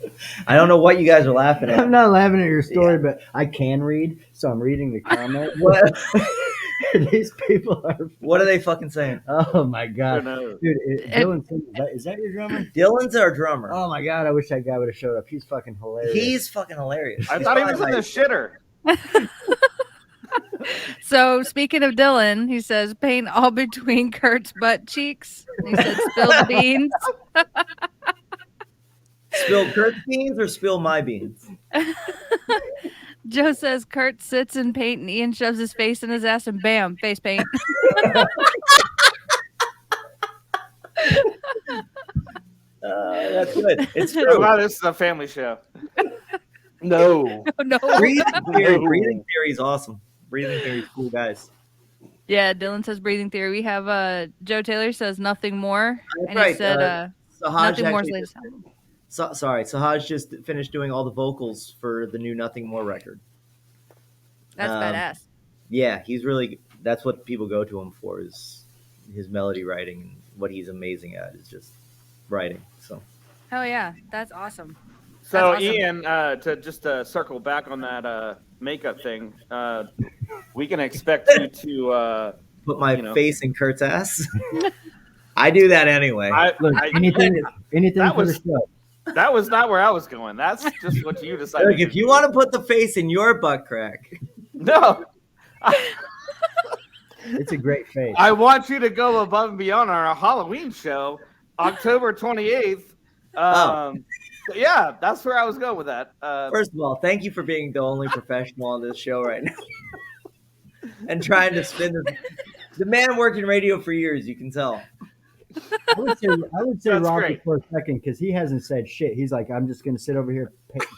I don't know what you guys are laughing at.
I'm not laughing at your story, but I can read, so I'm reading the comment.
What?
These people are.
What are they fucking saying?
Oh my god, dude! Dylan, is that your drummer?
Dylan's our drummer.
Oh my god, I wish that guy would have showed up. He's fucking hilarious.
He's fucking hilarious.
I thought he was in the shitter.
So speaking of Dylan, he says paint all between Kurt's butt cheeks. He said spilled beans.
Spill Kurt's beans or spill my beans?
Joe says Kurt sits in paint and Ian shoves his face in his ass and bam, face paint.
That's good. It's true.
Wow, this is a family show.
No.
No.
Breathing theory is awesome. Breathing theory is cool, guys.
Yeah, Dylan says breathing theory. We have Joe Taylor says nothing more.
That's
and
right.
he said nothing more's latest album.
Sorry, Sahaj just finished doing all the vocals for the new Nothing More record.
That's badass.
Yeah, he's really, that's what people go to him for, is his melody writing, and what he's amazing at is just writing. So.
Hell yeah, that's awesome.
So
That's awesome.
Ian, to circle back on that makeup thing, we can expect you to
put my face in Kurt's ass. I do that anyway.
Anything for the show.
That was not where I was going. That's just what you decided.
Look, if you want to put the face in your butt crack.
No.
It's a great face.
I want you to go above and beyond on our Halloween show, October 28th. Yeah, that's where I was going with that.
First of all, thank you for being the only professional on this show right now. And trying to spin the man worked in radio for years, you can tell.
I would say
That's
Rocky
great.
for a second because he hasn't said shit. He's like, I'm just gonna sit over here,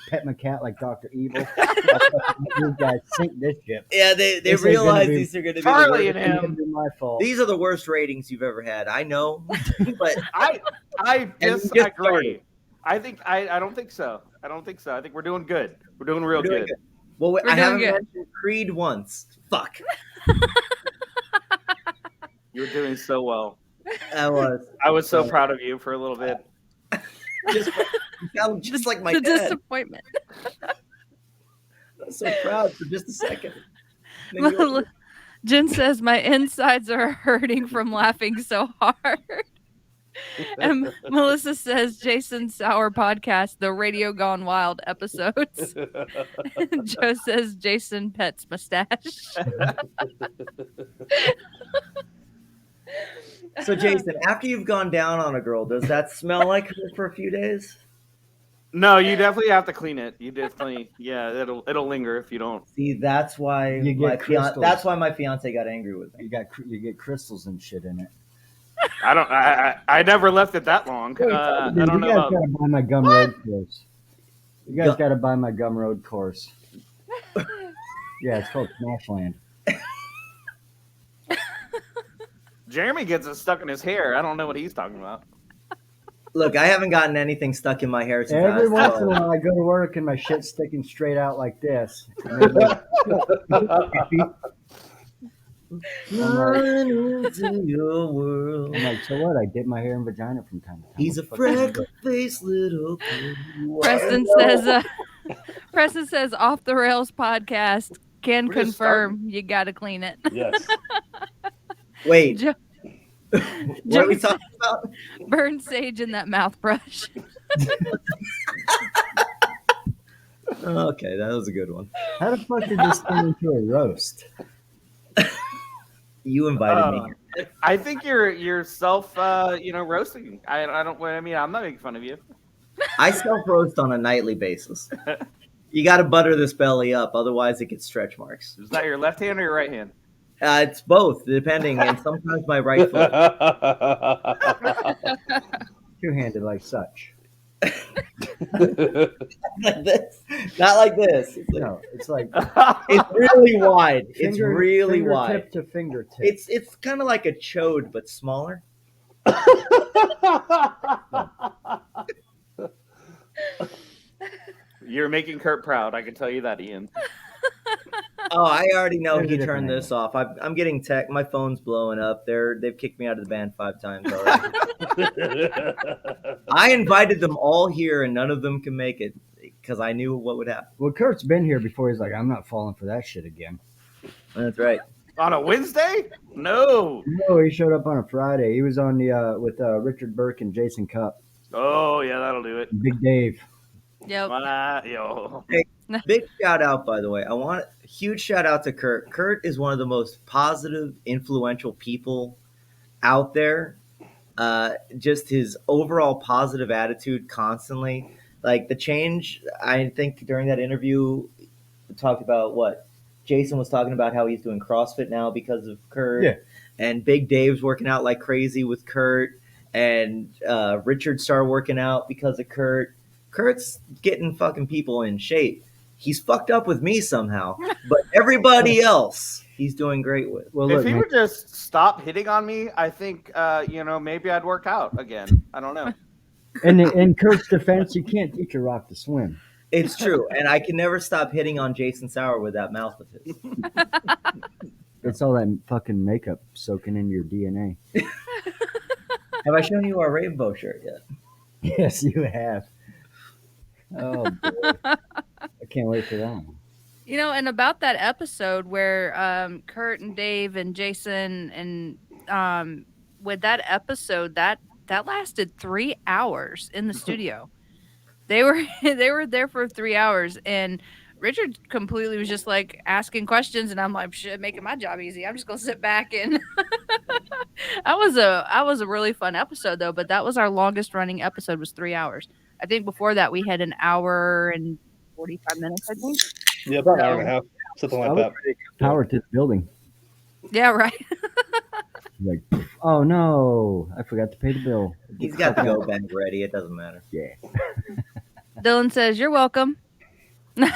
pet my cat like Dr. Evil. You guys sink this ship.
Yeah, they
This ain't
realize
gonna be-
these are going to be
Charlie
the
and
worst.
It's gonna
him.
be my fault.
These are the worst ratings you've ever had. I know, but
I
And you just
disagree.
started.
I don't think so. I don't think so. I think we're doing good. We're doing real
we're doing
good.
good. Well,
We're
I
doing
haven't
good.
mentioned Creed once. Fuck.
You're doing so well.
I was
I was so proud of you for a little bit.
just, you sound just like my
the
dad.
disappointment.
I was so proud for just a second. Then you-
Jen says my insides are hurting from laughing so hard. And Melissa says Jason Sauer podcast, the Radio Gone Wild episodes. Joe says Jason pets mustache.
So, Jason, after you've gone down on a girl, does that smell like her for a few days?
No, you definitely have to clean it. You definitely, yeah, it'll linger if you don't.
See, that's why
You get crystals.
that's why my fiance got angry with me.
You get crystals and shit in it.
I never left it that long. I
Dude,
don't
you
know
guys
about.
gotta buy my Gumroad course. You guys gotta buy my Gumroad course. Yeah, it's called Smashland.
Jeremy gets it stuck in his hair. I don't know what he's talking about.
Look, I haven't gotten anything stuck in my hair since I
Every
was
once in a
12.
while, I go to work and my shit's sticking straight out like this.
Run into your world.
I'm like, so what? I dip my hair in vagina from time to time.
He's a
What the fuck is it?
freckle-faced little kid.
Preston says off the rails podcast can
We're just
confirm you gotta clean it.
Yes.
Wait,
Jo-
what are we talking about?
Burn sage in that mouth brush.
Okay, that was a good one.
How the fuck did this turn into a roast?
You invited me.
I think you're self roasting. I don't. I mean, I'm not making fun of you.
I self-roast on a nightly basis. You got to butter this belly up, otherwise it gets stretch marks.
Is that your left hand or your right hand?
It's both, depending, and sometimes my right foot.
Two-handed like such.
Like this, not like this. It's, like,
No, it's like
it's really wide. It's
finger-
really
fingertip
wide.
to fingertip.
It's kind of like a chode, but smaller.
You're making Kurt proud. I can tell you that, Ian.
Oh, I already know
There's a
he
different
turned this off. I'm getting tech. My phone's blowing up. They've kicked me out of the band 5 times already. I invited them all here, and none of them can make it because I knew what would happen.
Well, Kurt's been here before. He's like, I'm not falling for that shit again.
That's right.
On a Wednesday? No.
No, he showed up on a Friday. He was on the with Richard Burke and Jason Cupp.
Oh yeah, that'll do it.
Big Dave.
Yep.
Yo.
Big shout out, by the way. I want a huge shout out to Kurt. Kurt is one of the most positive, influential people out there. Just his overall positive attitude constantly. Like the change, I think during that interview, we talked about what Jason was talking about how he's doing CrossFit now because of Kurt.
Yeah.
And Big Dave's working out like crazy with Kurt. And Richard started working out because of Kurt. Kurt's getting fucking people in shape. He's fucked up with me somehow, but everybody else he's doing great with.
Well,
If
look,
he
man,
would just stop hitting on me, I think maybe I'd work out again. I don't know.
in Kurt's defense, you can't teach a rock to swim.
It's true, and I can never stop hitting on Jason Sauer with that mouth of his.
It's all that fucking makeup soaking into your DNA.
Have I shown you our rainbow shirt yet?
Yes, you have. Oh boy, I can't wait for that one.
You know, and about that episode where Kurt and Dave and Jason and with that episode that lasted 3 hours in the studio. They were there for 3 hours, and Richard completely was just like asking questions, and I'm like, shit, making my job easy. I'm just gonna sit back and that was a really fun episode though. But that was our longest running episode, was 3 hours. I think before that we had an hour and 45 minutes. I think.
Yeah, about an hour and a half, something like that.
Power to the building.
Yeah, right.
Like, oh no, I forgot to pay the bill.
He's got the go bag ready. It doesn't matter.
Yeah.
Dylan says, "You're welcome."
It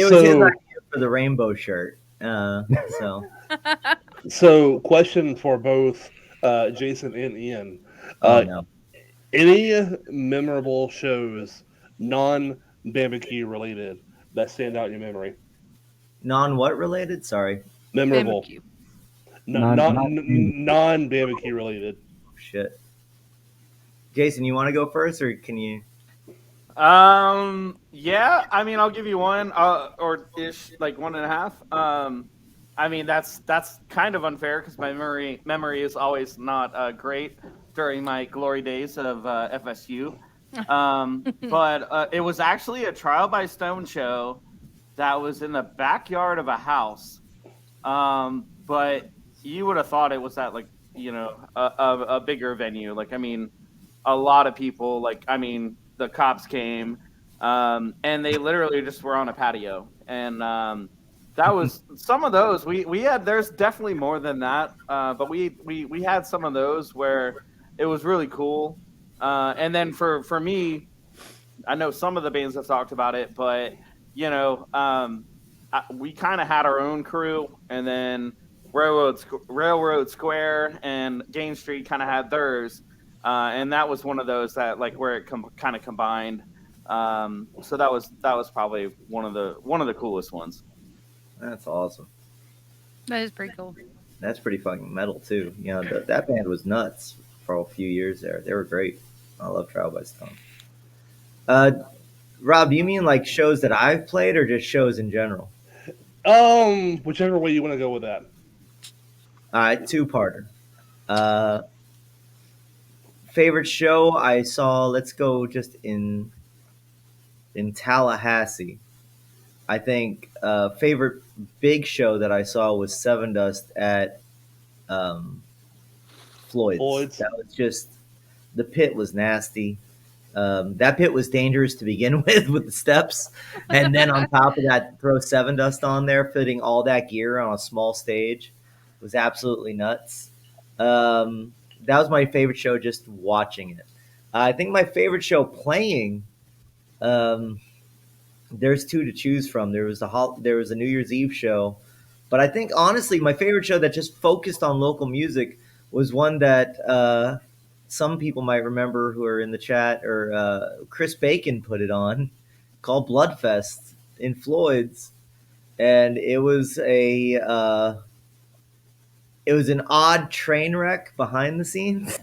was his
So,
idea for the rainbow shirt. So
so question for both Jason and Ian.
oh
Uh,
no,
any memorable shows, non-barbecue related, that stand out in your memory?
non what related? Sorry,
Memorable.
Barbecue.
Non-barbecue related.
shit. Jason, you want to go first, or can you?
Yeah, I mean, I'll give you one, or ish, like 1.5. I mean, that's kind of unfair because my memory is always not great during my glory days of FSU. But it was actually a Trial by Stone show that was in the backyard of a house. But you would have thought it was at like a bigger venue. Like, I mean, a lot of people. Like, I mean, the cops came, and they literally just were on a patio, and that was some of those. We had. There's definitely more than that, but we had some of those where it was really cool. And then for me, I know some of the bands have talked about it, but we kind of had our own crew, and then Railroad Square and Gain Street kind of had theirs, and that was one of those that like where it kind of combined. So that was probably one of the coolest ones.
That's awesome.
That is pretty cool.
That's pretty fucking metal too. You know, that band was nuts for a few years there. They were great. I love Trial by Stone. Rob, you mean like shows that I've played, or just shows in general?
Whichever way you want to go with that.
All right, two-parter. Favorite show I saw. Let's go just in Tallahassee. I think favorite big show that I saw was Seven Dust at Floyd's. That was just, the pit was nasty. That pit was dangerous to begin with the steps, and then on top of that, throw Seven Dust on there, fitting all that gear on a small stage was absolutely nuts. That was my favorite show, just watching it. I think my favorite show playing. There's two to choose from. There was a New Year's Eve show, but I think honestly my favorite show that just focused on local music was one that some people might remember who are in the chat, or Chris Bacon put it on, called Bloodfest in Floyd's, and it was an odd train wreck behind the scenes.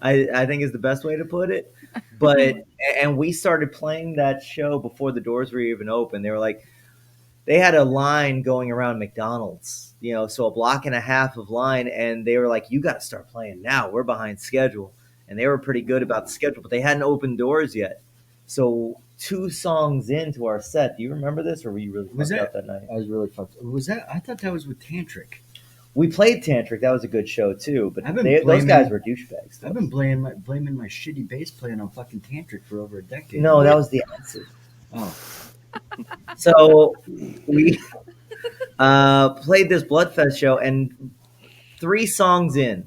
I think is the best way to put it. But and we started playing that show before the doors were even open. They had a line going around McDonald's, so a block and a half of line, and they were like, "You got to start playing now. We're behind schedule." And they were pretty good about the schedule, but they hadn't opened doors yet. So 2 songs into our set, do you remember this, or were you really fucked up that night?
I was really fucked. Was that? I thought that was with Tantric.
We played Tantric. That was a good show too, but those
blaming-
guys were douchebags.
I've been blaming my shitty bass playing on fucking Tantric for over a decade.
No, that was the opposite.
Oh,
So we played this Bloodfest show, and 3 songs in,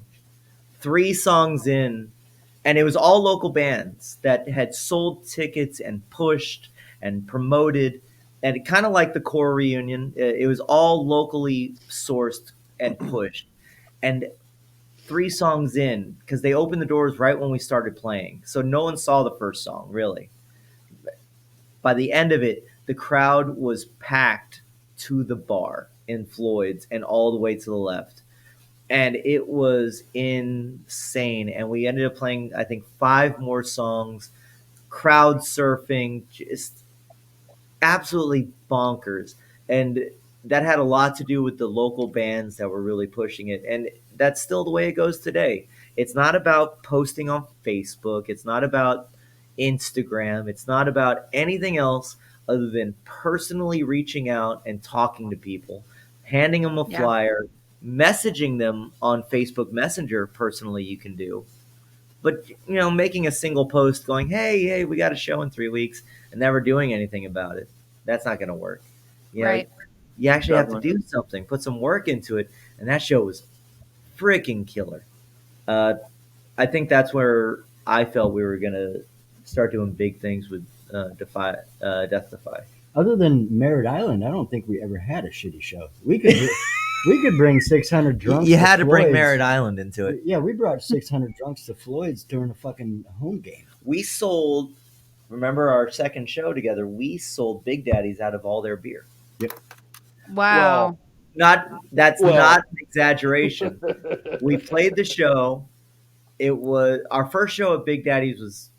and it was all local bands that had sold tickets and pushed and promoted, and kind of like the core reunion. It was all locally sourced and pushed. And 3 songs in, because they opened the doors right when we started playing, so no one saw the first song really. By the end of it, the crowd was packed to the bar in Floyd's and all the way to the left. And it was insane. And we ended up playing, I think, 5 more songs, crowd surfing, just absolutely bonkers. And that had a lot to do with the local bands that were really pushing it. And that's still the way it goes today. It's not about posting on Facebook. It's not about Instagram. It's not about anything else other than personally reaching out and talking to people, handing them a flyer, messaging them on Facebook Messenger. Personally, you can do, but making a single post going, hey, we got a show in 3 weeks, and never doing anything about it, that's not going to work.
Right.
You actually have to do something, put some work into it. and that show was freaking killer. I think that's where I felt we were gonna start doing big things with Death Defy.
Other than Merritt Island, I don't think we ever had a shitty show. We could bring 600 drunks.
You had to bring
Floyd's.
Merritt Island into it.
Yeah, we brought 600 drunks to Floyd's during a fucking home game.
We sold. Remember our second show together? We sold Big Daddies out of all their beer.
Wow.
Not an exaggeration. We played the show. It was our first show at Big Daddy's was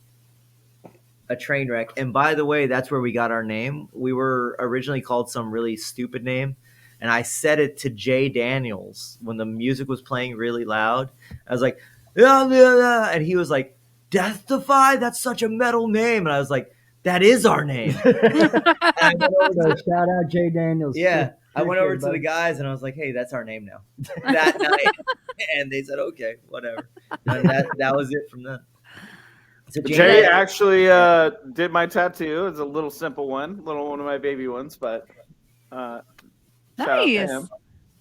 a train wreck. And by the way, that's where we got our name. We were originally called some really stupid name, and I said it to Jay Daniels when the music was playing really loud. I was like, and he was like, Death Defy? That's such a metal name. And I was like, that is our name.
So shout out Jay Daniels.
Yeah. I went over to the guys and I was like, hey, that's our name now. That night. And they said, okay, whatever. And that was it from then. So
Jay actually did my tattoo. It's a little simple one of my baby ones, but shout out to him.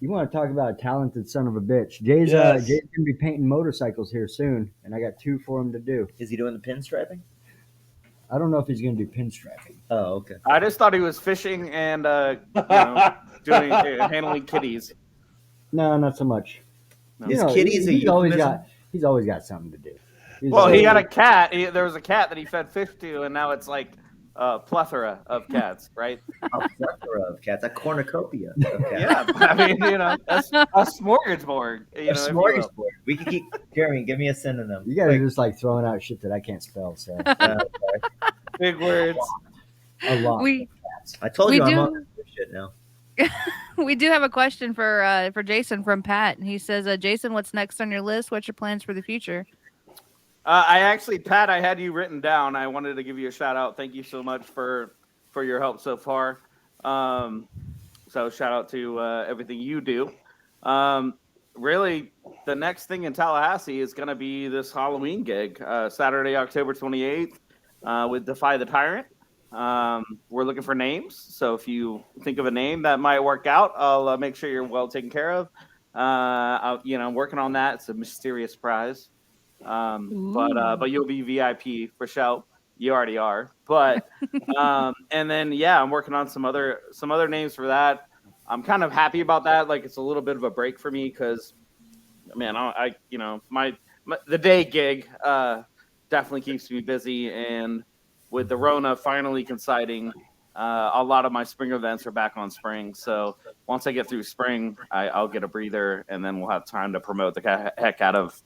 You want to talk about a talented son of a bitch. Jay's
Yes.
Jay's going to be painting motorcycles here soon, and I got 2 for him to do.
Is he doing the pinstriping?
I don't know if he's going to do pinstriping.
Oh, okay.
I just thought he was fishing and handling kitties.
No, not so much.
No.
Is kitties a
he's always
euphemism?
got something to do.
He got a cat. There was a cat that he fed fish to, and now it's like a plethora of cats, right?
A plethora of cats, a cornucopia of cats.
Yeah, I mean, that's a smorgasbord.
A smorgasbord. We can keep, Jeremy, give me a synonym.
You guys are just like throwing out shit that I can't spell. So
big words.
A lot.
I told you I'm on this shit now.
We do have a question for Jason from Pat. He says, Jason, what's next on your list? What's your plans for the future?
Pat, I had you written down. I wanted to give you a shout out. Thank you so much for your help so far. So shout out to everything you do. Really, the next thing in Tallahassee is going to be this Halloween gig, Saturday, October 28th, with Defy the Tyrant. We're looking for names, so if you think of a name that might work out, I'll make sure you're well taken care of. I'm working on that. It's a mysterious prize. But you'll be VIP for sure. You already are. But and then I'm working on some other names for that. I'm kind of happy about that. Like, it's a little bit of a break for me because, man, the day gig definitely keeps me busy, and with the Rona finally coinciding, a lot of my spring events are back on spring. So once I get through spring, I'll get a breather, and then we'll have time to promote the heck out of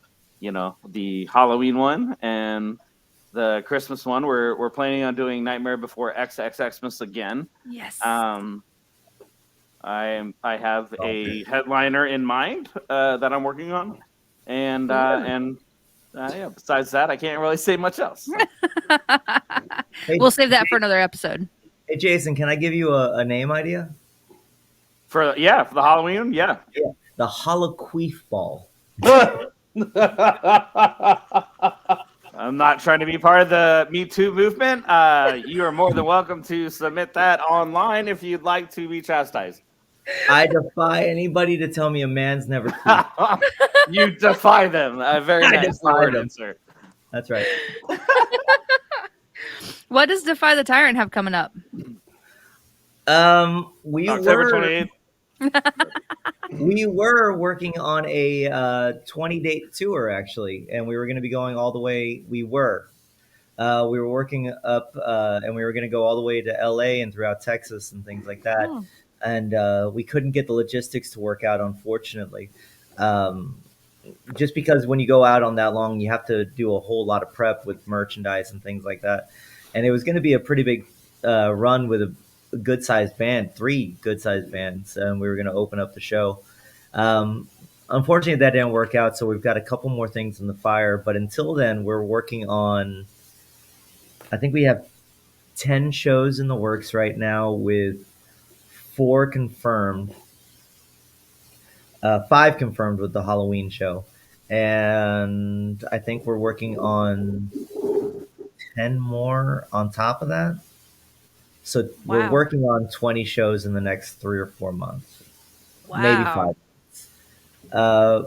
the Halloween one and the Christmas one. We're planning on doing Nightmare Before XXXmas again.
Yes.
I have a headliner in mind that I'm working on, and besides that, I can't really say much else. So.
We'll save that for another episode.
Hey, Jason, can I give you a name idea?
For the Halloween, yeah.
The Holoqueef Ball.
I'm not trying to be part of the Me Too movement. You are more than welcome to submit that online if you'd like to be chastised.
I defy anybody to tell me a man's never queefed.
You defy them. Very nice word, sir.
That's right.
What does Defy the Tyrant have coming up?
October 28th.
We were working on a 20-date tour, actually, and we were going to be going all the way. We were working up, and we were going to go all the way to LA and throughout Texas and things like that. Oh. And we couldn't get the logistics to work out, unfortunately. Just because when you go out on that long, you have to do a whole lot of prep with merchandise and things like that. And it was going to be a pretty big run with a good-sized band, 3 good-sized bands, and we were going to open up the show. Unfortunately, that didn't work out, so we've got a couple more things in the fire. But until then, we're working on, I think we have 10 shows in the works right now with 4 confirmed, 5 confirmed with the Halloween show. And I think we're working on 10 more on top of that. So We're working on 20 shows in the next 3 or 4 months.
Wow.
Maybe 5 months. uh,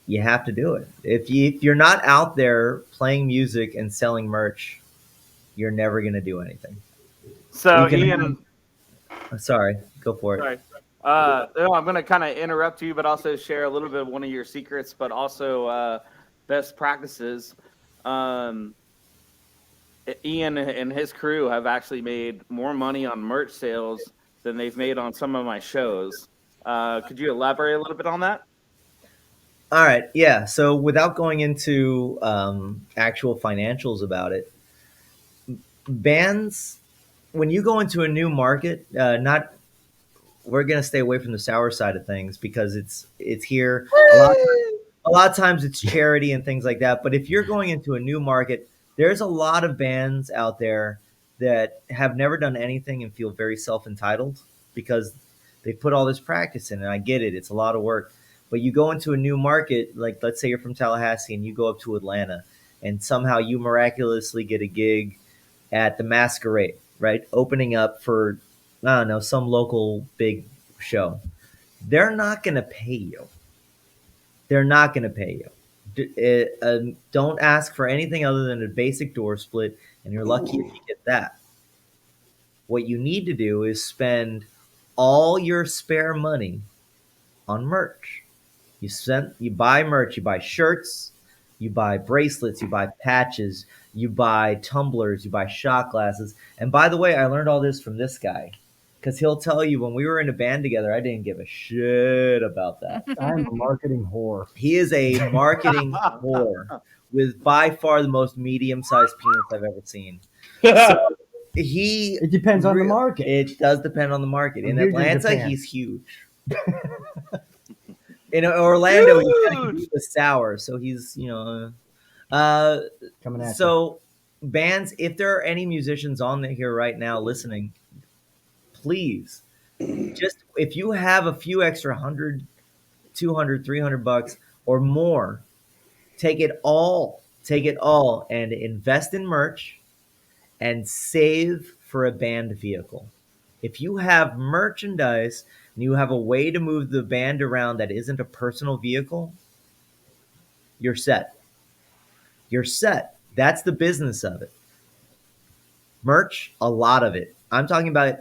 you have to do it. If you're not out there playing music and selling merch, you're never going to do anything.
So
You can
Ian,
sorry, go for it.
sorry. No, I'm going to kind of interrupt you, but also share a little bit of one of your secrets, but also best practices. Um, Ian and his crew have actually made more money on merch sales than they've made on some of my shows. Could you elaborate a little bit on that?
All right, yeah. So without going into actual financials about it, bands, when you go into a new market, not we're gonna stay away from the sour side of things because it's here a lot of times it's charity and things like that. But if you're going into a new market, there's a lot of bands out there that have never done anything and feel very self entitled because they put all this practice in. And I get it; it's a lot of work. But you go into a new market, like let's say you're from Tallahassee and you go up to Atlanta, and somehow you miraculously get a gig at the Masquerade, right? Opening up for I don't know some local big show. They're not going to pay you. They're not going to pay you. Don't ask for anything other than a basic door split, and you're lucky if you get that. What you need to do is spend all your spare money on merch. You buy merch, you buy shirts, you buy bracelets, you buy patches, you buy tumblers, you buy shot glasses. And by the way, I learned all this from this guy because he'll tell you when we were in a band together, I didn't give a shit about that.
I'm a marketing whore.
He is a marketing whore with by far the most medium-sized penis I've ever seen. So
It depends on the market.
It does depend on the market. In
Huge in
Atlanta,
Japan.
he's huge. In Orlando, he's kind of the sour, so he's
Coming at
so bands. If there are any musicians on here right now listening, please just if you have a few extra 100, 200, $300 or more, take it all and invest in merch and save for a band vehicle. If you have merchandise and you have a way to move the band around that isn't a personal vehicle, you're set. You're set. That's the business of it. Merch, a lot of it. I'm talking about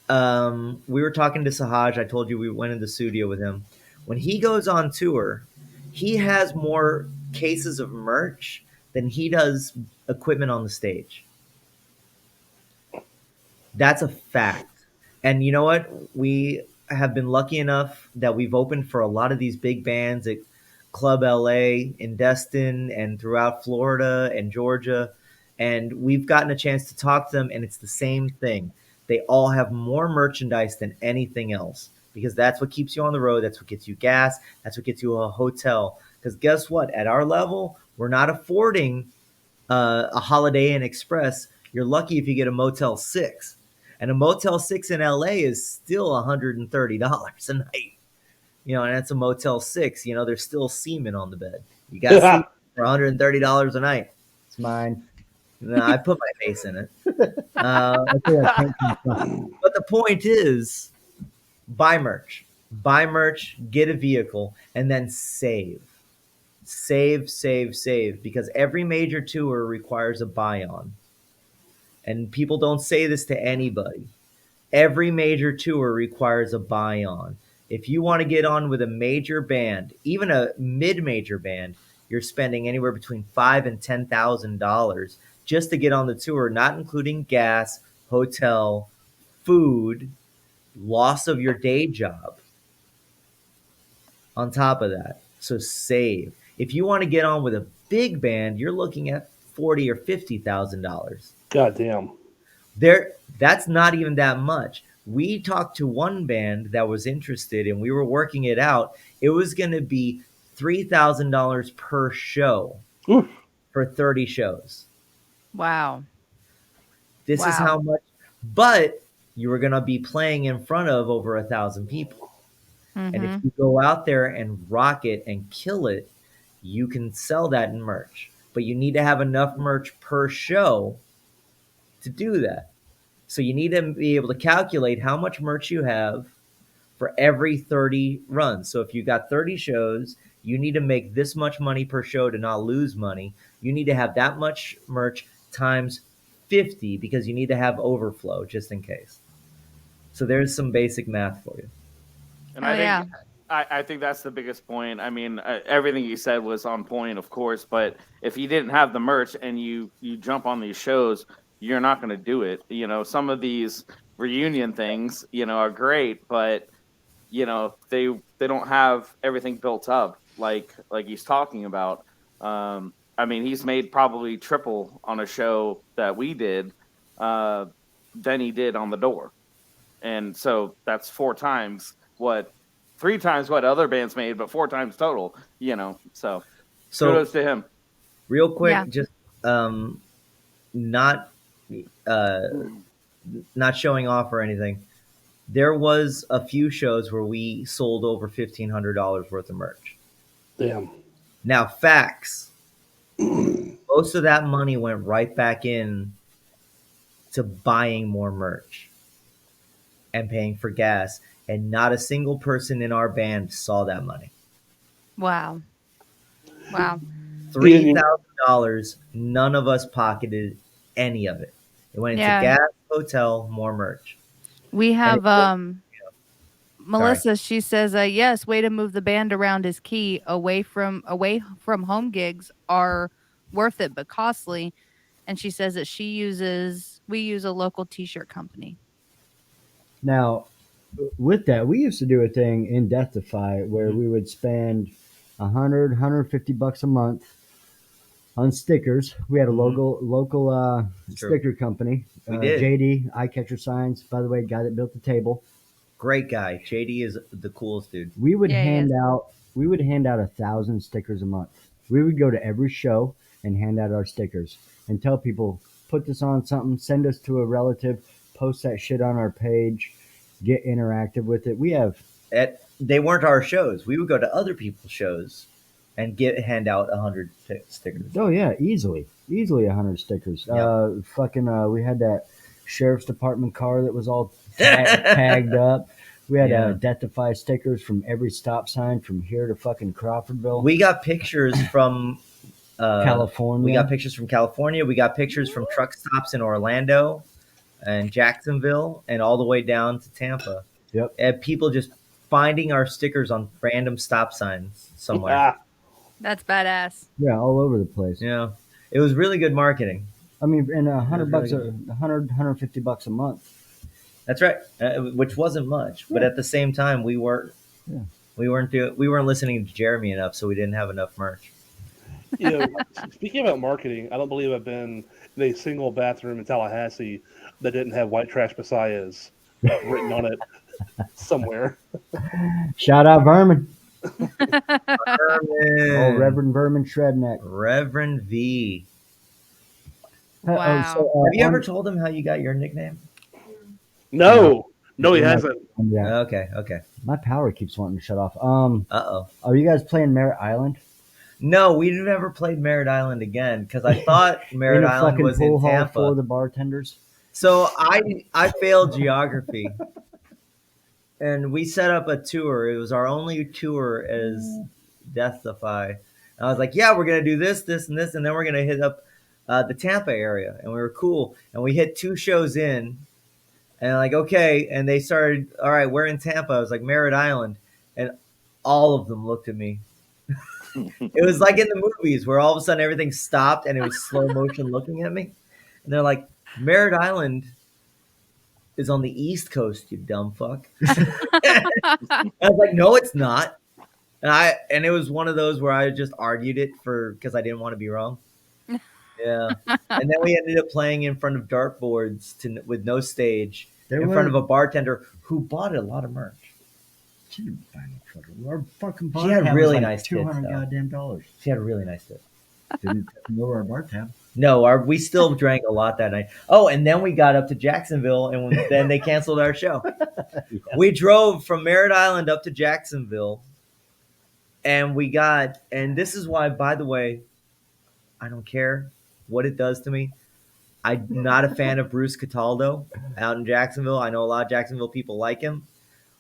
we were talking to Sahaj. I told you we went in the studio with him. When he goes on tour, he has more cases of merch than he does equipment on the stage. That's a fact. And you know what? We have been lucky enough that we've opened for a lot of these big bands at Club LA, in Destin, and throughout Florida and Georgia. And we've gotten a chance to talk to them, and it's the same thing. They all have more merchandise than anything else because that's what keeps you on the road. That's what gets you gas. That's what gets you a hotel. Because guess what? At our level, we're not affording a Holiday Inn Express. You're lucky if you get a Motel 6. And a Motel 6 in LA is still $130 a night. You know, and that's a Motel 6. You know, there's still semen on the bed. You got semen for $130 a night.
It's mine.
No, I put my face in it.
I think I paint some stuff.
But the point is, buy merch. Buy merch, get a vehicle, and then save. Save, because every major tour requires a buy-on. And people don't say this to anybody. Every major tour requires a buy-on. If you want to get on with a major band, even a mid-major band, you're spending anywhere between $5,000 and $10,000 just to get on the tour, not including gas, hotel, food, loss of your day job. On top of that, so save. If you want to get on with a big band, you're looking at $40,000 or $50,000.
God damn.
That's not even that much. We talked to one band that was interested and we were working it out. It was going to be $3,000 per show for 30 shows.
Wow.
This is how much, but you were going to be playing in front of over 1,000 people.
Mm-hmm.
And if you go out there and rock it and kill it, you can sell that in merch. But you need to have enough merch per show to do that. So you need to be able to calculate how much merch you have, for every 30 runs. So if you got 30 shows, you need to make this much money per show to not lose money. You need to have that much merch times 50 because you need to have overflow just in case. So there's some basic math for you.
And
Oh,
I think
yeah.
I think that's the biggest point. I mean, everything you said was on point, of course. But if you didn't have the merch and you jump on these shows, you're not going to do it. You know, some of these reunion things, you know, are great, but you know they don't have everything built up like he's talking about. I mean, he's made probably triple on a show that we did than he did on the door, and so that's 3 times what other bands made, but 4 times total. You know, so kudos to him.
Real quick,
Yeah.
just not not showing off or anything. There was a few shows where we sold over $1,500 worth of merch.
Damn.
Now, facts. Most of that money went right back in to buying more merch and paying for gas, and not a single person in our band saw that money.
Wow.
$3,000. None of us pocketed any of it. It went into
Yeah.
gas, hotel, more merch.
We have
Sorry.
Melissa, she says, yes, way to move the band around is key. Away from home gigs are worth it but costly. And she says that we use a local t-shirt company.
Now, with that, we used to do a thing in Deathify where we would spend $150 a month on stickers. We had a local sticker company.
We did.
JD, Eye Catcher Signs, by the way, guy that built the table.
Great guy. JD is the coolest dude.
We would
Yeah, he
hand
is.
out 1,000 stickers a month. We would go to every show and hand out our stickers and tell people, put this on something, send us to a relative, post that shit on our page, get interactive with it. We have
They weren't our shows. We would go to other people's shows and hand out 100 stickers.
Oh yeah, easily 100 stickers.
Yeah.
We had that sheriff's department car that was all tagged up. We had Deathify stickers from every stop sign from here to fucking Crawfordville.
We got pictures from
California.
We got pictures from California. We got pictures from truck stops in Orlando and Jacksonville and all the way down to Tampa.
Yep.
And people just finding our stickers on random stop signs somewhere.
Ah,
That's badass.
Yeah, all over the place.
Yeah. It was really good marketing.
I mean, and $100
really
$150 a month.
That's right. Which wasn't much, but at the same time we weren't listening to Jeremy enough, so we didn't have enough merch.
you know, speaking about marketing, I don't believe I've been in a single bathroom in Tallahassee that didn't have "White Trash Messiahs" written on it somewhere.
Shout out Vermin.
Vermin.
Reverend Vermin Shredneck.
Reverend V.
Wow.
Have you ever told him how you got your nickname?
No, he hasn't.
Yeah.
Okay.
My power keeps wanting to shut off.
Uh-oh.
Are you guys playing Merritt Island?
No, we never played Merritt Island again because I thought Merritt
In a
Island
fucking
was
pool
in
hall
Tampa.
for the bartenders.
So I failed geography, and we set up a tour. It was our only tour as Deathify. And I was like, yeah, we're gonna do this, this, and this, and then we're gonna hit up the Tampa area, and we were cool. And we hit 2 shows in, and like, okay, and they started. All right, we're in Tampa. I was like Merritt Island, and all of them looked at me. It was like in the movies where all of a sudden everything stopped and it was slow motion looking at me. And they're like, Merritt Island is on the East Coast, you dumb fuck. I was like, no, it's not. And it was one of those where I just argued it because I didn't want to be wrong. Yeah. And then we ended up playing in front of dartboards with no stage in front of a bartender who bought a lot of merch.
She didn't buy no fucking. Our fucking bar
She had
tab was
really
like
nice tits,
$200
though.
goddamn dollars.
She had a really nice tip.
Didn't know our bar tab.
No, we still drank a lot that night. Oh, and then we got up to Jacksonville, and then they canceled our show.
Yeah.
We drove from Merritt Island up to Jacksonville, and this is why, by the way, I don't care what it does to me. I'm not a fan of Bruce Cataldo out in Jacksonville. I know a lot of Jacksonville people like him.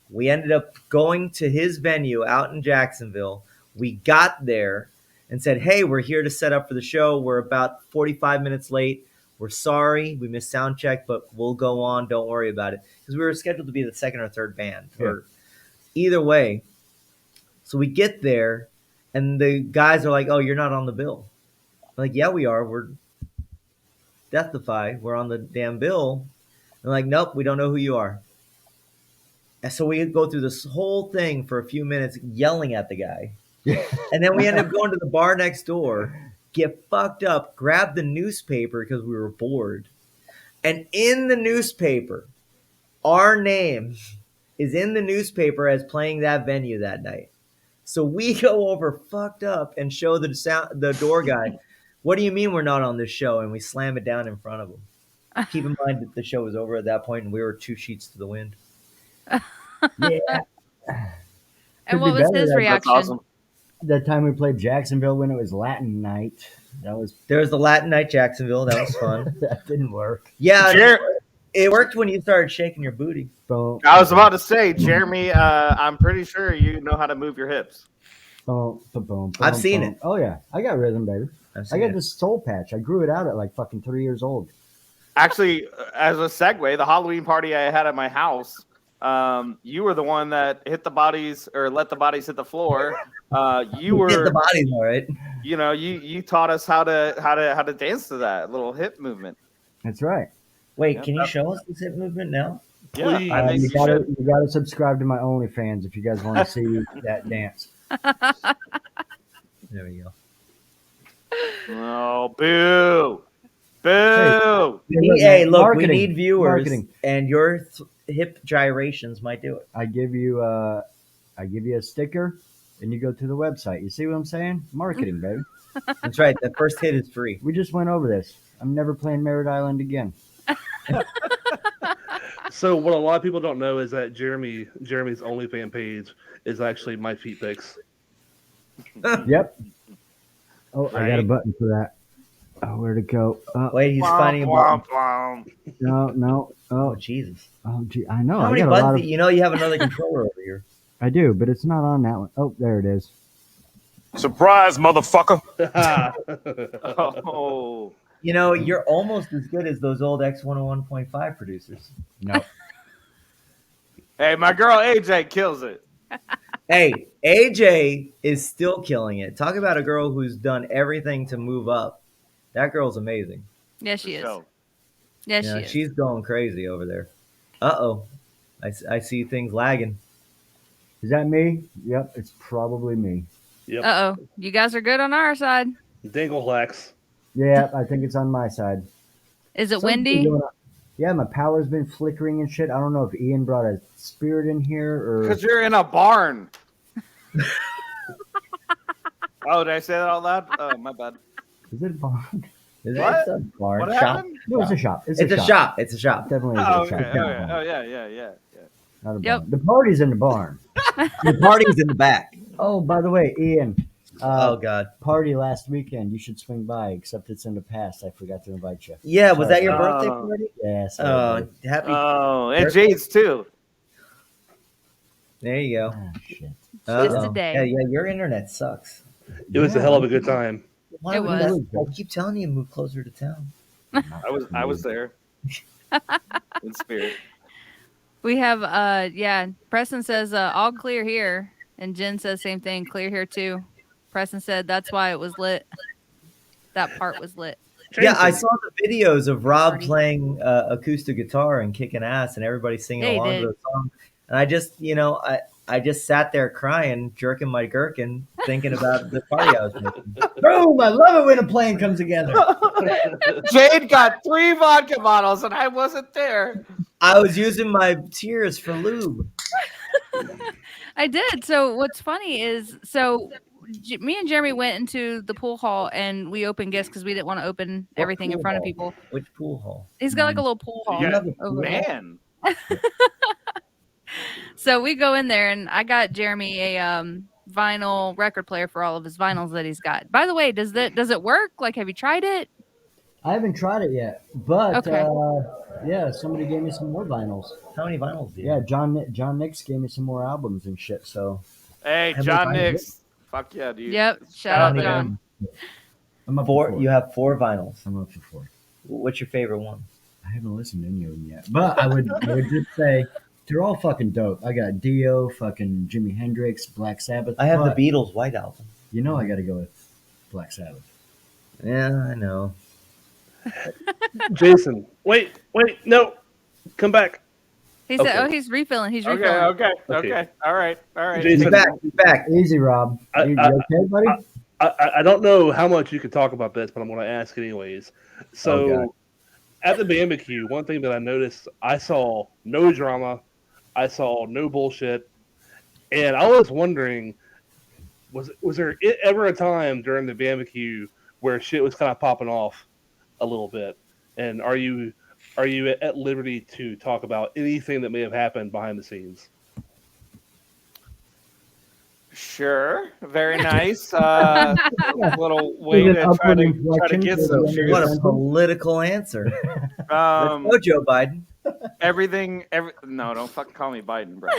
We ended up going to his venue out in Jacksonville. We got there and said, hey, we're here to set up for the show. We're about 45 minutes late. We're sorry. We missed sound check, but we'll go on. Don't worry about it. Because we were scheduled to be the second or third band.
Yeah.
Or either way. So we get there, and the guys are like, oh, you're not on the bill. I'm like, yeah, we are. We're Deathify. We're on the damn bill. I'm like, nope, we don't know who you are. And so we go through this whole thing for a few minutes yelling at the guy. And then we end up going to the bar next door, get fucked up, grab the newspaper because we were bored. And in the newspaper, our name is in the newspaper as playing that venue that night. So we go over fucked up and show the door guy, what do you mean we're not on this show? And we slam it down in front of him. Keep in mind that the show was over at that point and we were 2 sheets to the wind.
Yeah.
And what was his reaction?
That's awesome.
That time we played Jacksonville when it was Latin night. There was
the Latin Night Jacksonville. That was fun.
that didn't work.
Yeah, it worked when you started shaking your booty.
So
I was about to say, Jeremy, I'm pretty sure you know how to move your hips.
I've seen it.
Oh yeah, I got rhythm, baby. I got this soul patch. I grew it out at like fucking 3 years old.
Actually, as a segue, the Halloween party I had at my house, you were the one that hit the bodies or let the bodies hit the floor. You were
hit the bodies, all right.
You know, you taught us how to dance to that little hip movement.
That's right.
Wait, can you show us this hip movement now?
Yeah,
Please.
I think
you gotta subscribe to my OnlyFans if you guys want to see that dance.
There we go.
Oh, boo. Boo.
Hey, look,
Marketing.
we need viewers,
Marketing.
and your hip gyrations might do it.
I give you a sticker, and you go to the website. You see what I'm saying? Marketing, baby.
That's right. The first hit is free.
We just went over this. I'm never playing Merritt Island again.
So what a lot of people don't know is that Jeremy's OnlyFans page is actually my feet pics.
Yep. Oh, I got a button for that. Oh, where'd it go?
Wait, he's finding a button.
No.
Oh, Jesus.
Oh, gee, I know.
How
I
many
got a
buttons?
lot of.
You know you have another controller over here.
I do, but it's not on that one. Oh, there it is.
Surprise, motherfucker.
Oh.
You know, you're almost as good as those old X101.5 producers.
No.
Hey, my girl AJ kills it.
Hey, AJ is still killing it. Talk about a girl who's done everything to move up. That girl's amazing.
Yeah, she is.
So,
Yeah,
Yeah,
she is.
she's going crazy over there. Uh-oh. I see things lagging.
Is that me? Yep, it's probably me.
Yep.
Uh-oh. You guys are good on our side.
Dinglehacks.
Yeah, I think it's on my side.
Is it
Something's
windy?
going on. Yeah, my power's been flickering and shit. I don't know if Ian brought a spirit in here or.
because you're in a barn. Oh, did I say that out loud? Oh, my bad.
Is it a barn?
Is
What?
it a barn?
What
Shop?
happened?
No, it's a shop.
It's a shop. It's a shop.
Definitely is
Oh,
a shop.
okay.
Not a barn.
Oh, yeah.
Not a
Yep.
barn. The party's in the barn.
The party's in the back.
Oh, by the way, Ian.
Oh, God.
Party last weekend. You should swing by, except it's in the past. I forgot to invite you.
Yeah, was that your
Oh.
birthday party?
Yes.
Oh, happy.
Oh, and Jade's too.
There you go.
Ah, shit.
Just
Uh-oh.
today.
Yeah, your internet sucks.
It was a hell of a good time.
Why
It
would
was.
that- I keep telling you, move closer to town.
I was there. In spirit.
We have Preston says all clear here, and Jen says same thing, clear here too. Preston said that's why it was lit. That part was lit.
Yeah, I saw the videos of Rob
Party.
playing acoustic guitar and kicking ass, and everybody singing
Yeah, he
along
did.
to the song. And I just, I just sat there crying, jerking my gherkin, thinking about the party I was making.
Boom! I love it when a plan comes together.
Jade got 3 vodka bottles and I wasn't there.
I was using my tears for lube.
I did. So what's funny is, me and Jeremy went into the pool hall and we opened gifts because we didn't want to open
What
everything in
pool
front of
hall?
people.
Which pool hall?
He's got like a little pool hall.
Yeah,
over there.
man.
So we go in there and I got Jeremy a vinyl record player for all of his vinyls that he's got. By the way, does it work? Like, have you tried it?
I haven't tried it yet, but
Okay.
yeah, somebody gave me some more vinyls.
How many vinyls do you
Yeah,
have?
John Nix gave me some more albums and shit. So
Hey,
How many
John
vinyls?
Nix. Fuck yeah, dude.
Yep. Shout
Shout
out
out to
John.
him.
I'm up
Four.
for
You
four.
have 4 vinyls.
I'm up for four.
What's your favorite one?
I haven't listened to any of them yet, but I would just say they're all fucking dope. I got Dio, fucking Jimi Hendrix, Black Sabbath.
I have
but
the Beatles White Album.
You know I got to go with Black Sabbath.
Yeah, I know.
Jason, wait, no, come back.
He
Okay.
said, "Oh, he's refilling. He's
Okay,
refilling."
okay. All right.
He's
Jason,
back. He's back.
Easy, Rob.
I-
You
I-
okay, buddy?
I don't know how much you can talk about this, but I'm going to ask anyways. So,
Oh, God.
at the barbecue, one thing that I noticed, I saw no drama, I saw no bullshit, and I was wondering, was there ever a time during the barbecue where shit was kind of popping off a little bit? And are you at liberty to talk about anything that may have happened behind the scenes?
Sure. Very nice. Little way
With an
to
upward
try to
inflection
get
for
some
the end of
juice.
What a
sentence.
political answer. Let's
Um,
go, Joe Biden.
no, don't fucking call me Biden, bro.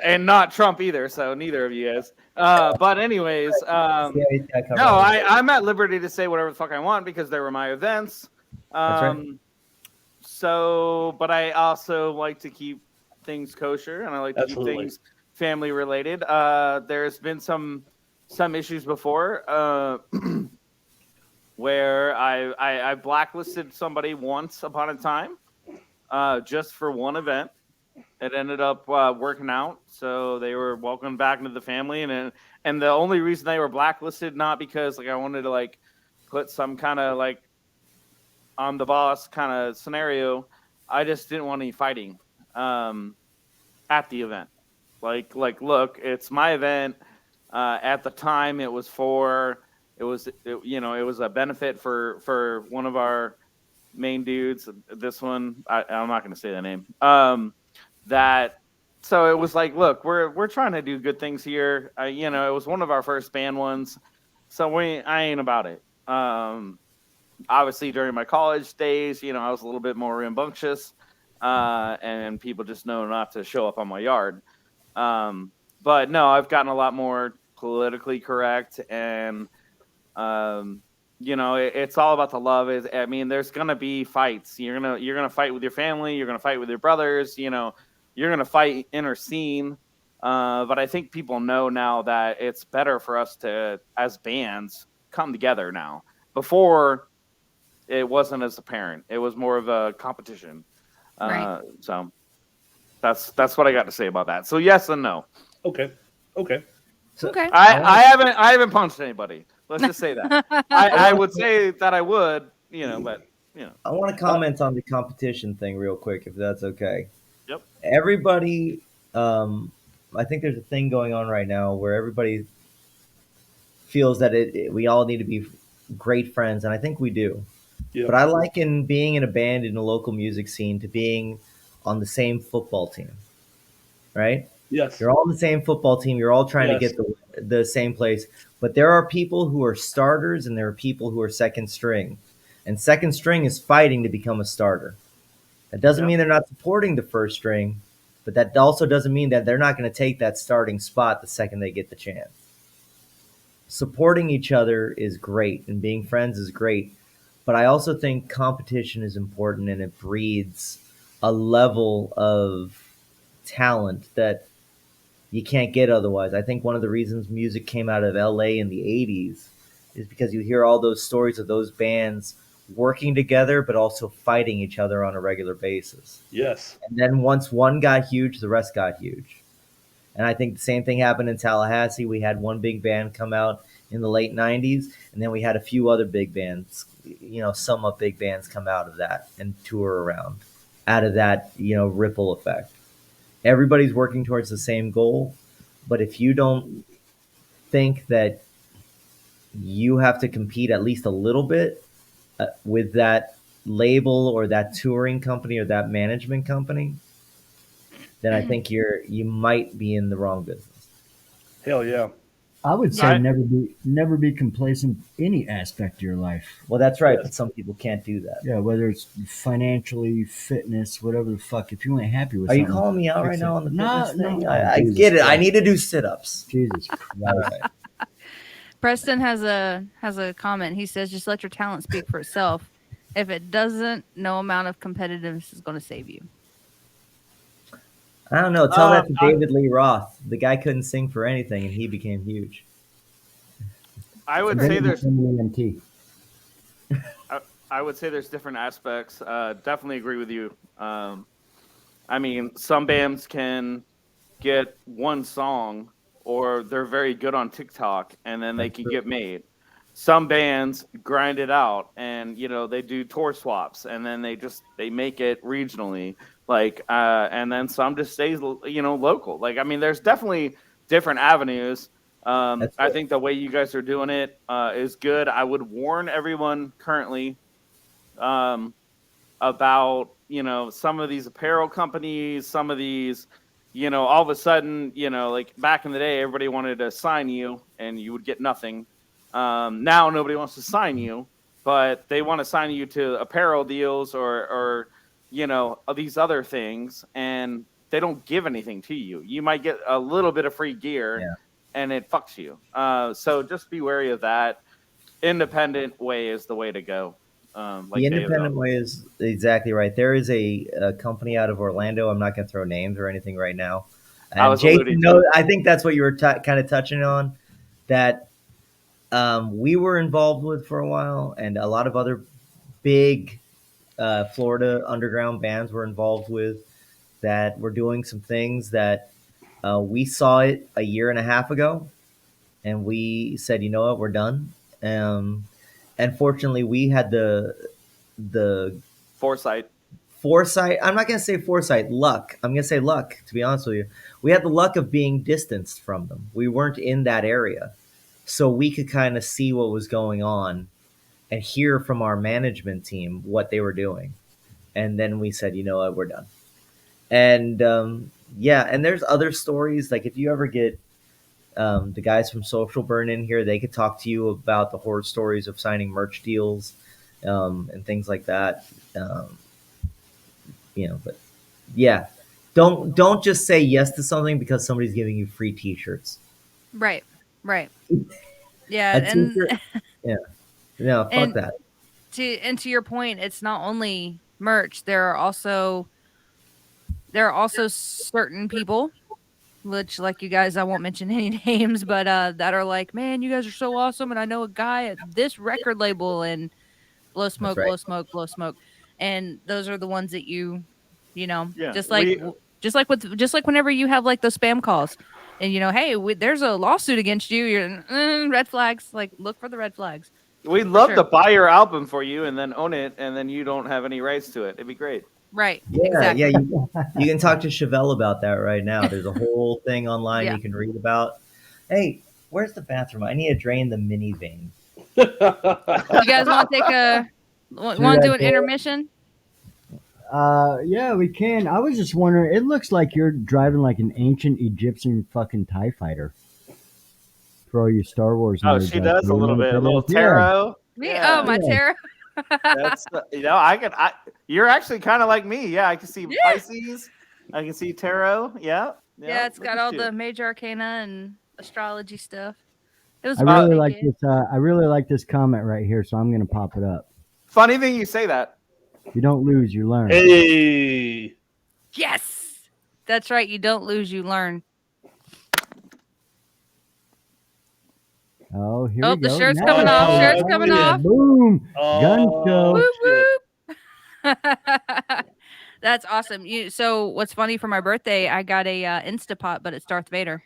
And not Trump either, so neither of you guys. But anyways,
Yeah, he's got covered.
no, I'm at liberty to say whatever the fuck I want because they were my events.
That's right.
So, but I also like to keep things kosher and I like to
Absolutely.
keep things family related. There's been some issues before where I blacklisted somebody once upon a time just for one event. It ended up working out, so they were welcomed back into the family, and the only reason they were blacklisted, not because like I wanted to like put some kind of like on the boss kind of scenario, I just didn't want any fighting at the event. Like look, it's my event. At the time, it was a benefit for one of our main dudes. This one, I'm not going to say the name. So it was like, look, we're trying to do good things here. It was one of our first band ones, so I ain't about it. Obviously during my college days, I was a little bit more rambunctious, and people just know not to show up on my yard. But no, I've gotten a lot more politically correct, and it's all about the love. There's gonna be fights. You're gonna fight with your family. You're gonna fight with your brothers. You're gonna fight inner scene. But I think people know now that it's better for us to, as bands, come together now. Before, it wasn't as apparent. It was more of a competition.
Right.
So that's what I got to say about that. So yes and no.
Okay.
So,
Okay.
I haven't punched anybody. Let's just say that. I would say that I would, but
I want to comment on the competition thing real quick, if that's okay.
Yep.
Everybody, I think there's a thing going on right now where everybody feels that we all need to be great friends, and I think we do.
Yep.
But I liken being in a band in a local music scene to being on the same football team, right?
Yes.
You're all on the same football team. You're all trying to
Yes.
get the same place. But there are people who are starters and there are people who are second string. And second string is fighting to become a starter. That doesn't mean they're not supporting the first string, but that also doesn't mean that they're not going to take that starting spot the second they get the chance. Supporting each other is great and being friends is great. But I also think competition is important and it breeds a level of talent that you can't get otherwise. I think one of the reasons music came out of LA in the 80s is because you hear all those stories of those bands working together but also fighting each other on a regular basis.
Yes.
And then once one got huge, the rest got huge. And I think the same thing happened in Tallahassee. We had one big band come out in the late 90s, and then we had a few other big bands, somewhat big bands come out of that and tour around out of that, ripple effect. Everybody's working towards the same goal, but if you don't think that you have to compete at least a little bit with that label or that touring company or that management company, then I think you might be in the wrong business.
Hell yeah.
I would say
Yeah.
never be complacent in any aspect of your life.
Well, that's right,
Yes.
but some people can't do that.
Yeah, whether it's financially, fitness, whatever the fuck. If you ain't happy with
Are you
something,
calling me out
fix
right
it.
now on the
No,
fitness thing?
no.
I
Jesus
get it. I
Christ.
need to do sit-ups.
Jesus
All
Christ.
right.
Preston has a comment. He says, "Just let your talent speak for itself. If it doesn't, no amount of competitiveness is going to save you."
I don't know. Tell that to
I-
David Lee Roth. The guy couldn't sing for anything, and he became huge.
I would
Then
say
you
there's
become an EMT.
I would say there's different aspects. Definitely agree with you. I mean, some bands can get one song, or they're very good on TikTok, and then they
That's
can
true.
get made. Some bands grind it out, and they do tour swaps, and then they make it regionally. And then some just stays local. Like, I mean, there's definitely different avenues.
That's
I
right.
think the way you guys are doing it is good. I would warn everyone currently about some of these apparel companies, some of these all of a sudden like back in the day everybody wanted to sign you and you would get nothing. Now nobody wants to sign you, but they want to sign you to apparel deals or these other things, and they don't give anything to you. You might get a little bit of free gear,
Yeah.
and it fucks you. So just be wary of that. Independent way is the way to go. Like
The
Dave,
independent way is exactly right. There is a company out of Orlando. I'm not going to throw names or anything right now.
I
And
was
Jason,
alluding
knows,
to.
I think that's what you were kind of touching on. That we were involved with for a while, and a lot of other big Florida underground bands were involved with that were doing some things that we saw it a year and a half ago, and we said, you know what, we're done. And fortunately, we had the
Foresight.
foresight. I'm not going to say foresight, luck. I'm going to say luck, to be honest with you. We had the luck of being distanced from them. We weren't in that area. So we could kind of see what was going on and hear from our management team what they were doing. And then we said, you know what, we're done. And yeah, and there's other stories. Like if you ever get the guys from Social Burn in here, they could talk to you about the horror stories of signing merch deals and things like that. But yeah, don't just say yes to something because somebody's giving you free T-shirts.
Right. Yeah,
A
and
T-shirt, yeah, no, fuck
and
that.
to your point, it's not only merch. There are also certain people, which, like you guys, I won't mention any names, but that are like, man, you guys are so awesome, and I know a guy at this record label, and blow
That's
smoke,
right.
blow smoke, blow smoke, and those are the ones that
Yeah,
just like whenever you have like those spam calls, and hey, there's a lawsuit against you. You're red flags. Like, look for the red flags.
we'd
For
love
sure.
to buy your album for you and then own it, and then you don't have any rights to it. It'd be great.
Right.
Yeah,
Exactly.
yeah. You can talk to Chevelle about that right now. There's a whole thing online
Yeah.
you can read about. Hey, where's the bathroom? I need to drain the mini vein.
You guys want to do an intermission?
Yeah, we can. I was just wondering. It looks like you're driving like an ancient Egyptian fucking TIE fighter. For all you Star Wars
Oh,
nerds
she
out
does
there,
a
you
little
know
bit, a
what
little
that is? Yeah.
tarot.
Me?
Yeah.
Oh, my
Yeah.
tarot.
That's you're actually kind of like me. Yeah, I can see Pisces. I can see tarot. Yeah.
Yeah, it's
look
got
at
all
you.
the major arcana and astrology stuff. It was
I really
really
like
good.
this. I really like this comment right here, so I'm gonna pop it up.
Funny thing you say that.
You don't lose, you learn.
Hey,
Yes, that's right. You don't lose, you learn.
Oh, here
Oh,
we
the
go.
shirt's
Now
coming
it's
off.
coming
Shirt's
off.
coming
yeah.
off.
Boom! Gun
Oh,
show.
Whoop
shit.
whoop. That's awesome. So what's funny, for my birthday, I got a Instapot, but it's Darth Vader.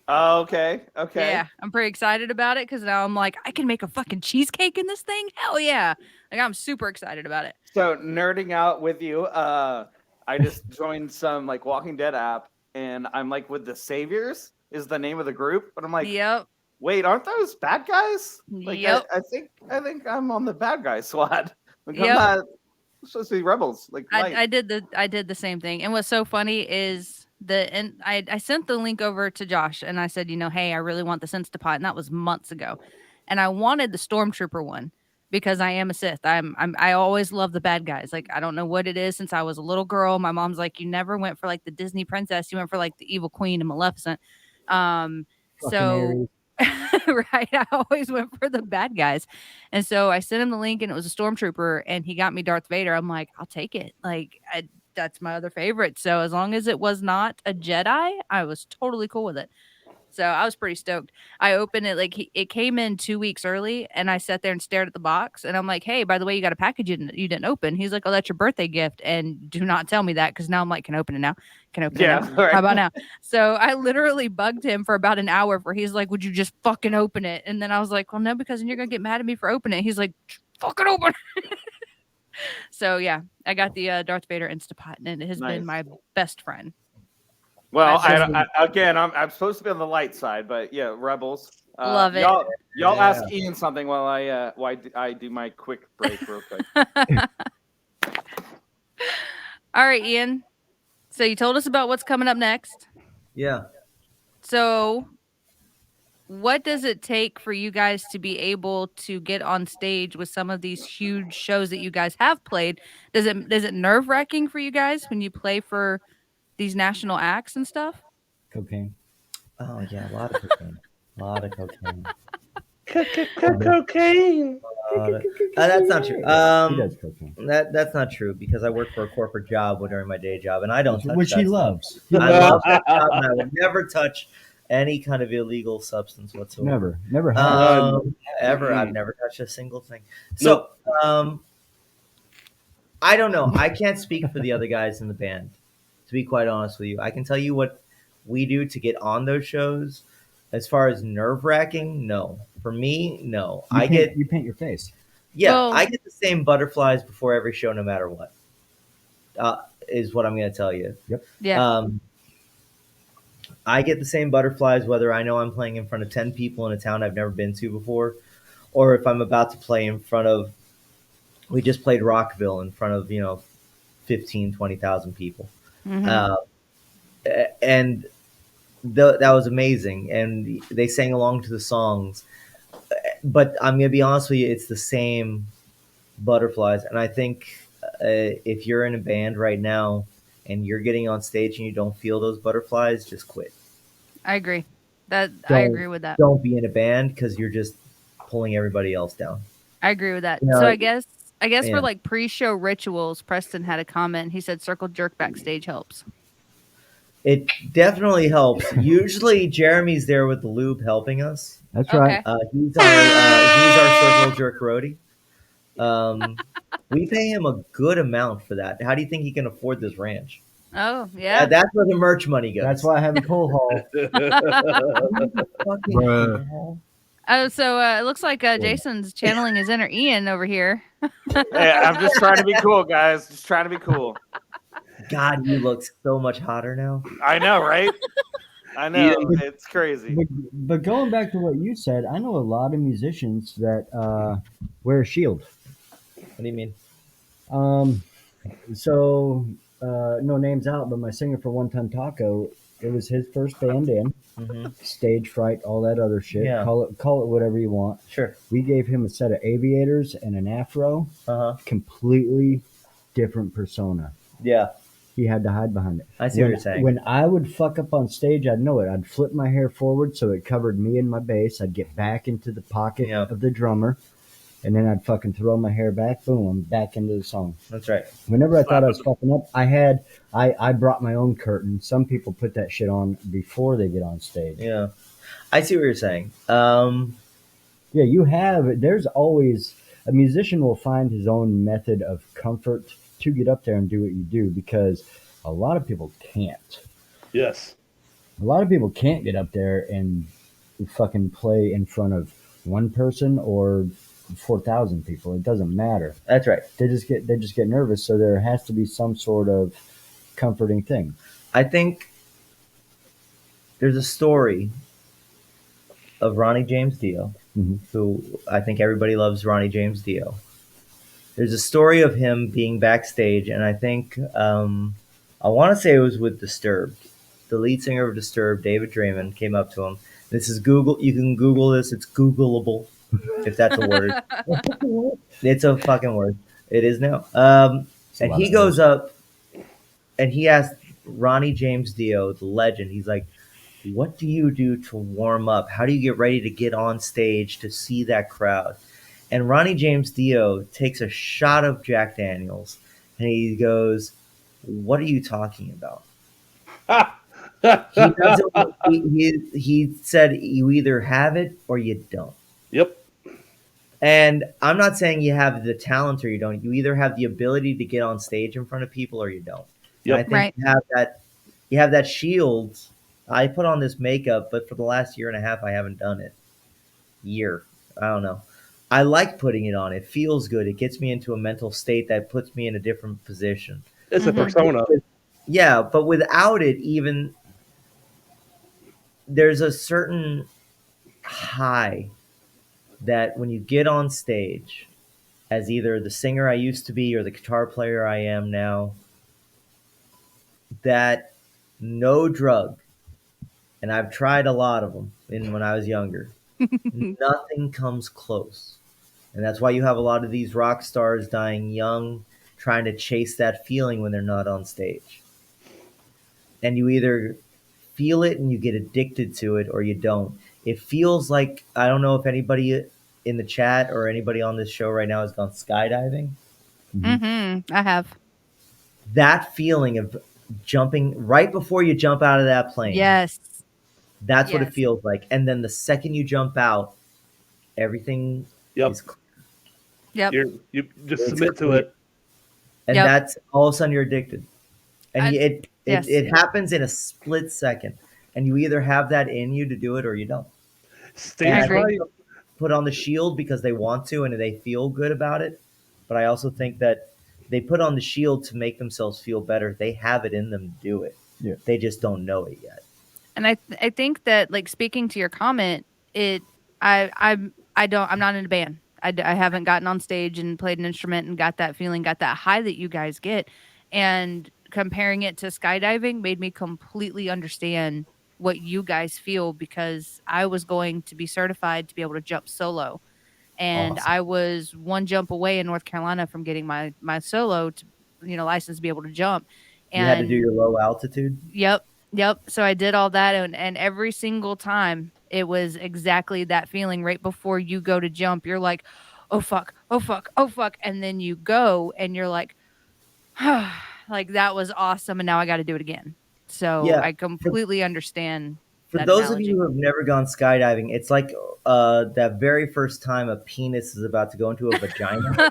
Oh, okay.
Yeah, I'm pretty excited about it because now I'm like, I can make a fucking cheesecake in this thing. Hell yeah! Like, I'm super excited about it.
So nerding out with you. I just joined some like Walking Dead app, and I'm like with the Saviors is the name of the group, but I'm like,
Yep.
wait, aren't those bad guys? Like,
Yep.
I think I'm on the bad guy squad. Like,
Yep.
I'm not supposed to be rebels. Like,
I did the same thing. And what's so funny is and I sent the link over to Josh and I said, hey, I really want the Instapot, and that was months ago. And I wanted the Stormtrooper one because I am a Sith. I always love the bad guys. Like, I don't know what it is since I was a little girl. My mom's like, you never went for like the Disney princess, you went for like the evil queen and Maleficent.
Fucking
So right, I always went for the bad guys. And so I sent him the link and it was a Stormtrooper and he got me Darth Vader. I'm like, I'll take it. Like, that's my other favorite. So as long as it was not a Jedi, I was totally cool with it. So I was pretty stoked. I opened it like it came in 2 weeks early, and I sat there and stared at the box. And I'm like, "Hey, by the way, you got a package you didn't open." He's like, "Oh, that's your birthday gift." And do not tell me that because now I'm like, "Can I open it now? Can I open it now?
right.
How about now?" So I literally bugged him for about an hour. Where he's like, "Would you just fucking open it?" And then I was like, "Well, no, because then you're gonna get mad at me for opening it." He's like, "Fucking open it." So yeah, I got the Darth Vader Instapot, and it has been my best friend.
Well,
Absolutely.
again, I'm supposed to be on the light side, but yeah, Rebels.
Love it.
Y'all
Yeah.
ask Ian something while I do my quick break real quick.
All right, Ian. So you told us about what's coming up next.
Yeah.
So what does it take for you guys to be able to get on stage with some of these huge shows that you guys have played? Is it nerve-wracking for you guys when you play for these national acts and stuff?
Cocaine.
Oh yeah, a lot of cocaine. A lot of cocaine.
Cocaine.
That's not true.
He does cocaine,
That's not true because I work for a corporate job during my day job, and I don't touch
which
that
he
stuff.
loves.
I love that job, and I would never touch any kind of illegal substance whatsoever.
Never have.
Ever. I've never touched a single thing. So, I don't know. I can't speak for the other guys in the band, to be quite honest with you. I can tell you what we do to get on those shows. As far as nerve-wracking, no. For me, no.
You paint your face.
Yeah,
Well-
I get the same butterflies before every show, no matter what. Is what I'm going to tell you.
Yep.
Yeah.
I get the same butterflies whether I know I'm playing in front of 10 people in a town I've never been to before, or if I'm about to play in front of. We just played Rockville in front of 15, 20,000 people,
Mhm.
and that was amazing, and they sang along to the songs. But I'm gonna be honest with you, it's the same butterflies, and I think if you're in a band right now and you're getting on stage and you don't feel those butterflies, just quit.
I agree. I agree with that.
Don't be in a band because you're just pulling everybody else down.
I agree with that.
You know,
So I guess
yeah.
for like pre-show rituals, Preston had a comment. He said circle jerk backstage helps.
It definitely helps. Usually Jeremy's there with the lube helping us.
That's
Okay.
right.
He's our circle jerk roadie. We pay him a good amount for that. How do you think he can afford this ranch?
Oh, yeah.
That's where the merch money goes.
That's why I have a coal haul.
Fucking
Bruh.
hell.
Oh, so it looks like Jason's channeling his inner Ian over here.
Hey, I'm just trying to be cool, guys. Just trying to be cool.
God, you look so much hotter now.
I know, right? I know. It's crazy.
But going back to what you said, I know a lot of musicians that wear a shield.
What do you mean?
So no names out, but my singer for One Ton Taco, it was his first band in.
Mm-hmm.
Stage fright, all that other shit.
Yeah.
Call it whatever you want.
Sure.
We gave him a set of aviators and an afro.
Uh-huh.
Completely different persona.
Yeah.
He had to hide behind it.
I see what you're saying.
When I would fuck up on stage, I'd know it. I'd flip my hair forward so it covered me and my bass. I'd get back into the pocket of the drummer, and then I'd fucking throw my hair back. Boom, I'm back into the song.
That's right.
Whenever I thought I was fucking up, I brought my own curtain. Some people put that shit on before they get on stage.
Yeah. I see what you're saying.
Yeah, there's always a musician will find his own method of comfort to get up there and do what you do, because a lot of people can't.
Yes.
A lot of people can't get up there and fucking play in front of one person or 4,000 people. It doesn't matter.
That's right.
They just get nervous. So there has to be some sort of comforting thing.
I think there's a story of Ronnie James Dio, who I think everybody loves Ronnie James Dio. There's a story of him being backstage, and I think I want to say it was with Disturbed, the lead singer of Disturbed, David Draymond, came up to him. This is Google. You can Google this. It's Googleable, if that's a word. It's a fucking word. It is now. And he goes up and he asked Ronnie James Dio, the legend. He's like, "What do you do to warm up? How do you get ready to get on stage to see that crowd?" And Ronnie James Dio takes a shot of Jack Daniels and he goes, "What are you talking about?" He said, "You either have it or you don't."
Yep.
And I'm not saying you have the talent or you don't. You either have the ability to get on stage in front of people or you don't.
Yep.
And I think
Right.
you have that shield. I put on this makeup, but for the last year and a half, I haven't done it. I don't know. I like putting it on. It feels good. It gets me into a mental state that puts me in a different position.
It's a
Mhm.
persona.
Yeah, but without it, even there's a certain high that when you get on stage as either the singer I used to be or the guitar player I am now, that no drug, and I've tried a lot of them when I was younger, nothing comes close. And that's why you have a lot of these rock stars dying young, trying to chase that feeling when they're not on stage. And you either feel it and you get addicted to it or you don't. It feels like, I don't know if anybody in the chat or anybody on this show right now has gone skydiving.
I have.
That feeling of jumping right before you jump out of that plane.
Yes.
That's what it
Yes.
feels like. And then the second you jump out, everything
Yep.
is clear.
Yep.
You just
It's
submit to
clear.
it.
And
Yep.
that's all of a sudden you're addicted. And
Yes.
it happens in a split second. And you either have that in you to do it or you don't.
Stage
And I
agree.
think put on the shield because they want to and they feel good about it. But I also think that they put on the shield to make themselves feel better. They have it in them to do it.
Yeah.
They just don't know it yet.
And I think that, like, speaking to your comment, I'm not in a band. I haven't gotten on stage and played an instrument and got that feeling, got that high that you guys get. And comparing it to skydiving made me completely understand what you guys feel, because I was going to be certified to be able to jump solo. And
Awesome.
I was one jump away in North Carolina from getting my solo to, license to be able to jump. And
You had to do your low altitude.
Yep. So I did all that, and every single time it was exactly that feeling right before you go to jump. You're like, "Oh fuck. Oh fuck. Oh fuck." And then you go and you're like, like, that was awesome, and now I got to do it again. So
Yeah.
I completely understand
For
that
those
analogy.
of you who have never gone skydiving, it's like that very first time a penis is about to go into a vagina.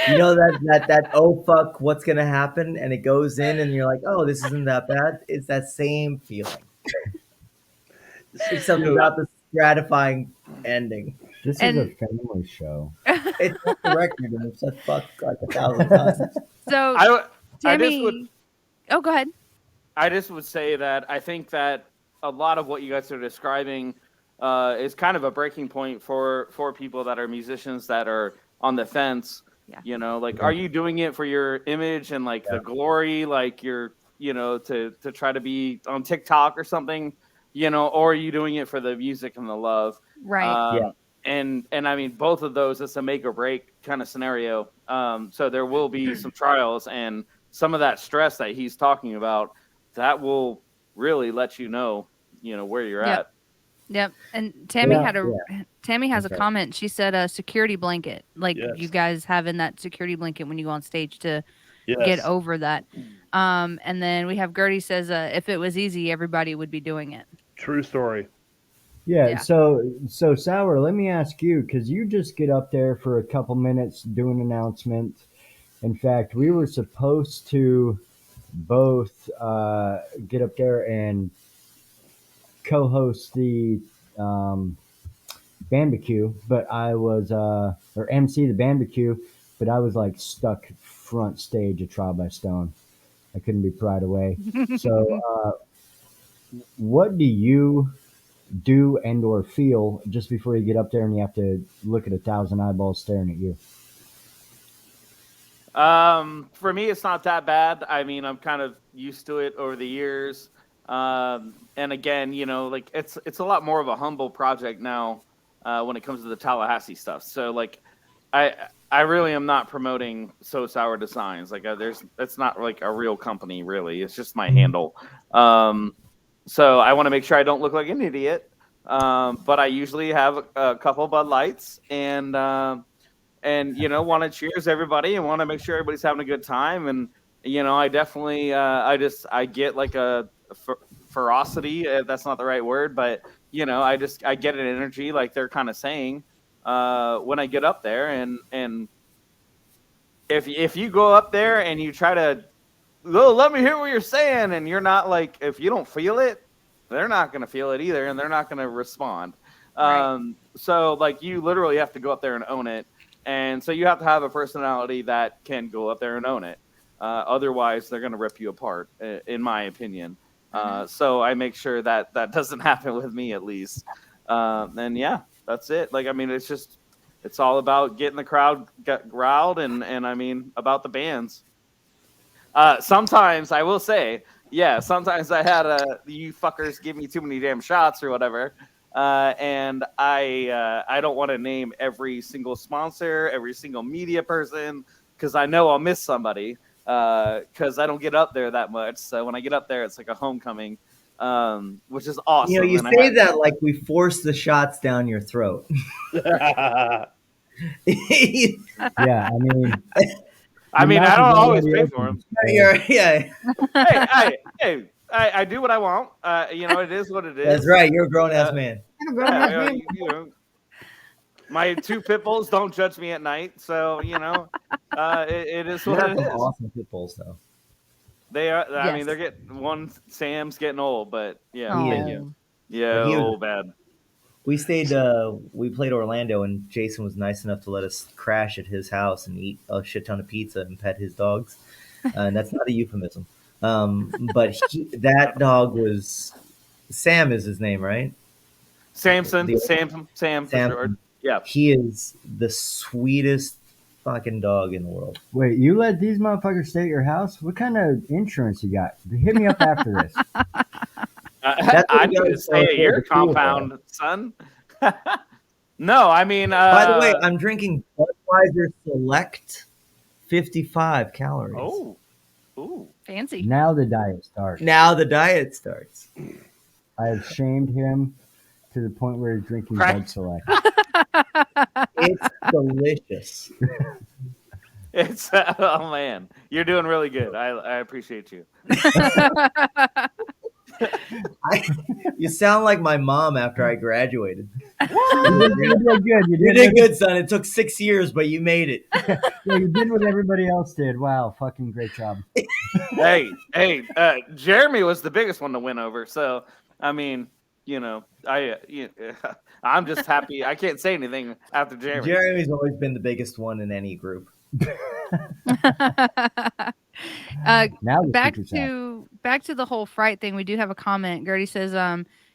You know that oh fuck, what's gonna happen? And it goes in, and you're like, oh, this isn't that bad. It's that same feeling, except without the gratifying ending.
This is a
And-
family show.
It's off the record, and it's said fuck like 1,000 times.
So
I just
Tammy,
would
oh, go ahead.
I just would say that I think that a lot of what you guys are describing is kind of a breaking point for people that are musicians that are on the fence.
Yeah.
You know, like, are you doing it for your image and like the glory, like you're, to try to be on TikTok or something, or are you doing it for the music and the love?
Right.
Yeah.
And I mean, both of those, it's a make or break kind of scenario. So there will be some trials, and some of that stress that he's talking about, that will really let you know, where you're
Yep.
at.
Yep. And Tammy
Yeah,
Tammy has
Okay.
a comment. She said a security blanket, like
Yes.
you guys having that security blanket when you go on stage to
Yes.
get over that. And then we have Gertie says, if it was easy, everybody would be doing it.
True story.
Yeah,
Yeah.
so Sauer, let me ask you, because you just get up there for a couple minutes, do an announcement. In fact, we were supposed to both get up there and co-host the barbecue, but I was or MC the barbecue, but I was like stuck front stage of Trial by Stone. I couldn't be pried away. So, what do you do and or feel just before you get up there and you have to look at 1,000 eyeballs staring at you?
For me, it's not that bad. I mean, I'm kind of used to it over the years. And again, like it's a lot more of a humble project now when it comes to the Tallahassee stuff. So like, I I really am not promoting So Sour Designs. Like, it's not like a real company, really. It's just my handle. Um, so I want to make sure I don't look like an idiot. But I usually have a couple Bud Lights and want to cheers everybody and want to make sure everybody's having a good time. And I definitely I get like a ferocity, if that's not the right word, but I get an energy, like they're kind of saying, when I get up there. And if you go up there and you try to, oh, let me hear what you're saying, and you're not, like, if you don't feel it, they're not going to feel it either, and they're not going to respond.
Right.
So like, you literally have to go up there and own it. And so you have to have a personality that can go up there and own it. Otherwise, they're going to rip you apart, in my opinion. So I make sure that that doesn't happen with me, at least. And yeah, that's it. Like, I mean, it's all about getting the crowd riled, and I mean, about the bands. Sometimes I will say, yeah, sometimes I had you fuckers give me too many damn shots or whatever. And I don't want to name every single sponsor, every single media person, because I know I'll miss somebody, because I don't get up there that much. So when I get up there, it's like a homecoming, which is awesome.
You
And
say that like we force the shots down your throat.
Yeah, I mean,
I mean, I don't always pay for them.
Yeah,
I do what I want. It is what it is.
that's right. You're a grown ass man.
Yeah, my two pit bulls don't judge me at night, so it is
You
what
have
it
some
is.
awesome pit bulls, though.
They are. I mean,
Yes.
they're getting one. Sam's getting old, but yeah,
Oh.
thank you. Yeah,
He was-
old bad.
We stayed. We played Orlando, and Jason was nice enough to let us crash at his house and eat a shit ton of pizza and pet his dogs. And that's not a euphemism. But that dog was Sam. Is his name, right?
Sam
The-
for sure. Yeah.
He is the sweetest fucking dog in the world.
wait, you let these motherfuckers stay at your house? What kind of insurance you got? Hit me up after this.
That's what
I
you
need
gotta
to stay
say
at your
for the cool
compound, son. No, I mean,
By the way, I'm drinking Budweiser Select, 55 calories.
oh, ooh.
Fancy.
Now the diet starts.
Now the diet starts.
I have shamed him to the point where he's drinking
Right.
Bud Select.
It's delicious.
It's oh man, you're doing really good. I appreciate you.
You sound like my mom after I graduated.
You did good.
You did good, son. It took 6 years, but you made it.
Yeah, you did what everybody else did. Wow, fucking great job.
Hey, Jeremy was the biggest one to win over. So I mean, I'm just happy. I can't say anything after Jeremy.
Jeremy's always been the biggest one in any group.
Now the
back
secret's out.
to the whole fright thing. We do have a comment. Gertie says,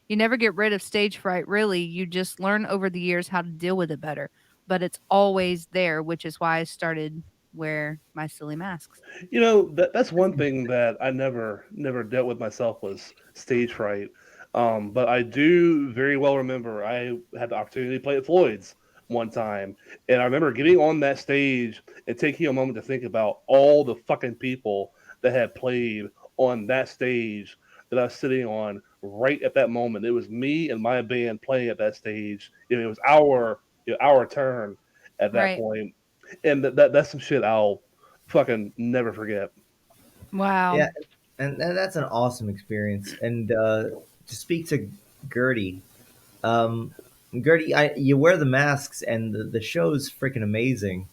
you never get rid of stage fright, really. You just learn over the years how to deal with it better. But it's always there, which is why I started wear my silly masks.
That's one thing that I never dealt with myself was stage fright. But I do very well remember I had the opportunity to play at Floyd's one time, and I remember getting on that stage and taking a moment to think about all the fucking people that had played on that stage that I was sitting on right at that moment. It was me and my band playing at that stage. It was our turn at that
Right.
point. And that's some shit I'll fucking never forget.
Wow.
Yeah, and that's an awesome experience. And to speak to Gertie, Gertie, you wear the masks, and the show's freaking amazing,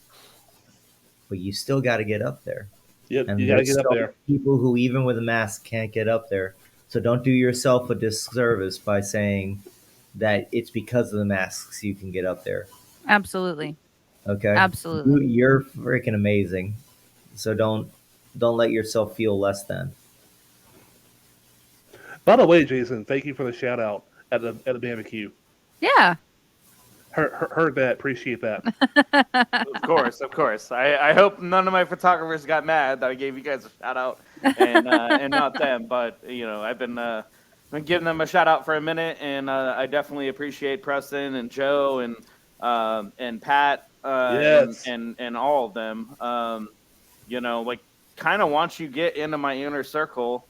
but you still got to get up there.
Yep,
And
you got to
there's
get up
so
there.
many people who, even with a mask, can't get up there. So don't do yourself a disservice by saying that it's because of the masks you can get up there.
Absolutely.
Okay,
Absolutely.
You're freaking amazing. So don't let yourself feel less than.
By the way, Jason, thank you for the shout out at the barbecue.
Yeah.
Heard that. Appreciate that.
Of course. I hope none of my photographers got mad that I gave you guys a shout out and not them. But I've been giving them a shout out for a minute, and I definitely appreciate Preston and Joe and Pat
Yes.
and all of them. Like kind of once you get into my inner circle,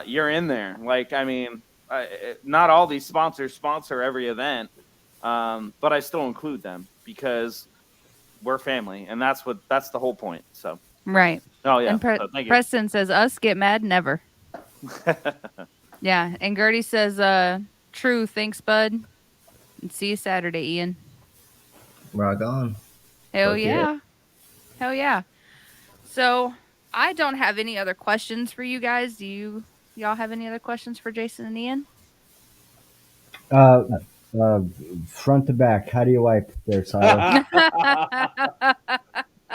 you're in there. Like not all these sponsors sponsor every event. But I still include them because we're family, and that's the whole point. So
Right.
Oh yeah.
And
So thank you.
Preston says, "Us get mad never." Yeah, and Gertie says, "True, thanks, bud." And see you Saturday, Ian.
Rock on.
Hell
Fuck
yeah. Hell yeah. So I don't have any other questions for you guys. Do y'all have any other questions for Jason and Ian?
Front to back. How do you wipe there, Sauer?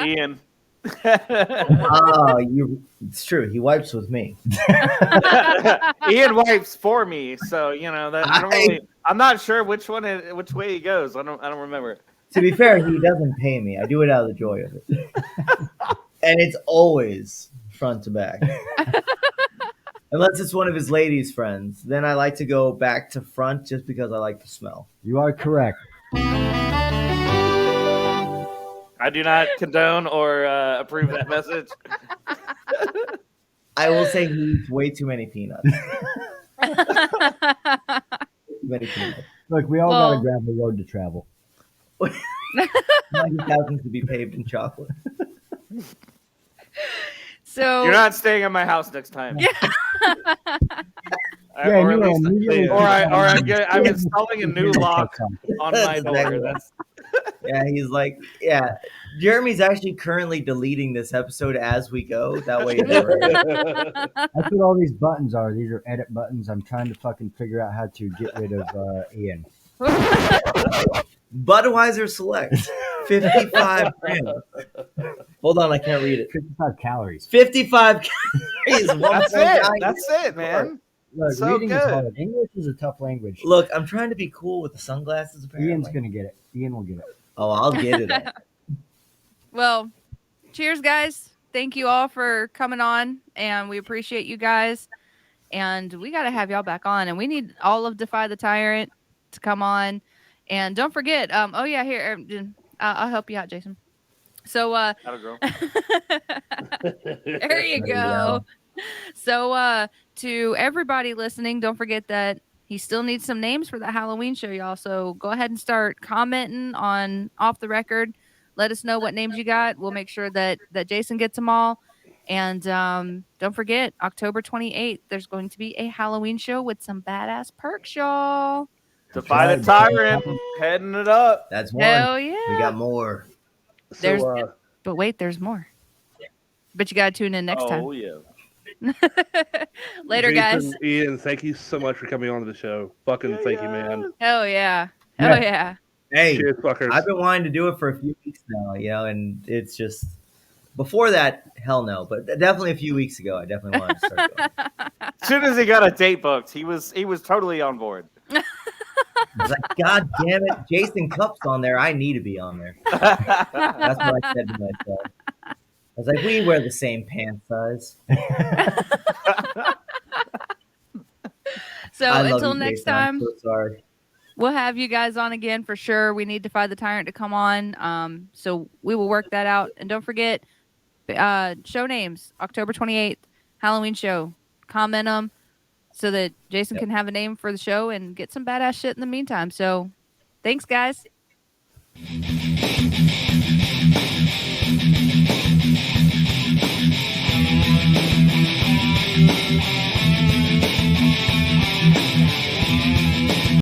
Ian.
Oh, it's true. He wipes with me.
Ian wipes for me, so that I'm not sure which way he goes. I don't remember.
To be fair, he doesn't pay me. I do it out of the joy of it. And it's always front to back. Unless it's one of his ladies' friends. Then I like to go back to front just because I like the smell.
You are correct.
I do not condone or approve that message.
I will say he eats way too many peanuts. Many peanuts.
Look, we all got a gravel road to travel.
90,000 to be paved in chocolate.
So
You're not staying at my house next time.
Yeah.
Or at least, I'm installing a new lock on my door.
Exactly. Yeah, he's like, yeah. Jeremy's actually currently deleting this episode as we go. That way,
That's what all these buttons are. These are edit buttons. I'm trying to fucking figure out how to get rid of Ian.
Budweiser Select, 55 grams. Hold on, I can't read it.
55 calories.
55 calories.
That's it, man.
Look,
So
reading is
good.
hard. English is a tough language.
Look, I'm trying to be cool with the sunglasses. Apparently,
Ian's gonna get it. Ian will get it.
Oh, I'll get it.
Well, cheers, guys. Thank you all for coming on, and we appreciate you guys. And we got to have y'all back on, and we need all of Defy the Tyrant to come on. And don't forget, here, I'll help you out, Jason. So,
That'll go.
there you go. So, to everybody listening, don't forget that he still needs some names for the Halloween show, y'all. So go ahead and start commenting on Off the Record. Let us know what names you got. We'll make sure that Jason gets them all. And don't forget, October 28th, there's going to be a Halloween show with some badass perks, y'all.
Defy the Tyrant, heading it up.
That's one.
Hell yeah.
We got more.
But wait, there's more. But you got to tune in next time.
Oh, yeah.
Later,
Jason,
guys.
Ian, thank you so much for coming on to the show. Fucking thank you, man.
Hell yeah. Hell yeah.
Hey,
Cheers, fuckers.
I've been wanting to do it for a few weeks now, and it's just before that, hell no. But definitely a few weeks ago, I definitely wanted to start going.
As soon as he got a date booked, he was totally on board.
I was like, God damn it, Jason Cupp's on there. I need to be on there. That's what I said to myself. I was like, we wear the same pant size.
So
I love
until
you,
next
Jason. I'm
time,
so sorry.
we'll have you guys on again for sure. We need Defy the Tyrant to come on. So we will work that out. And don't forget, show names, October 28th, Halloween show. Comment them so that Jason can have a name for the show and get some badass shit in the meantime. So thanks, guys.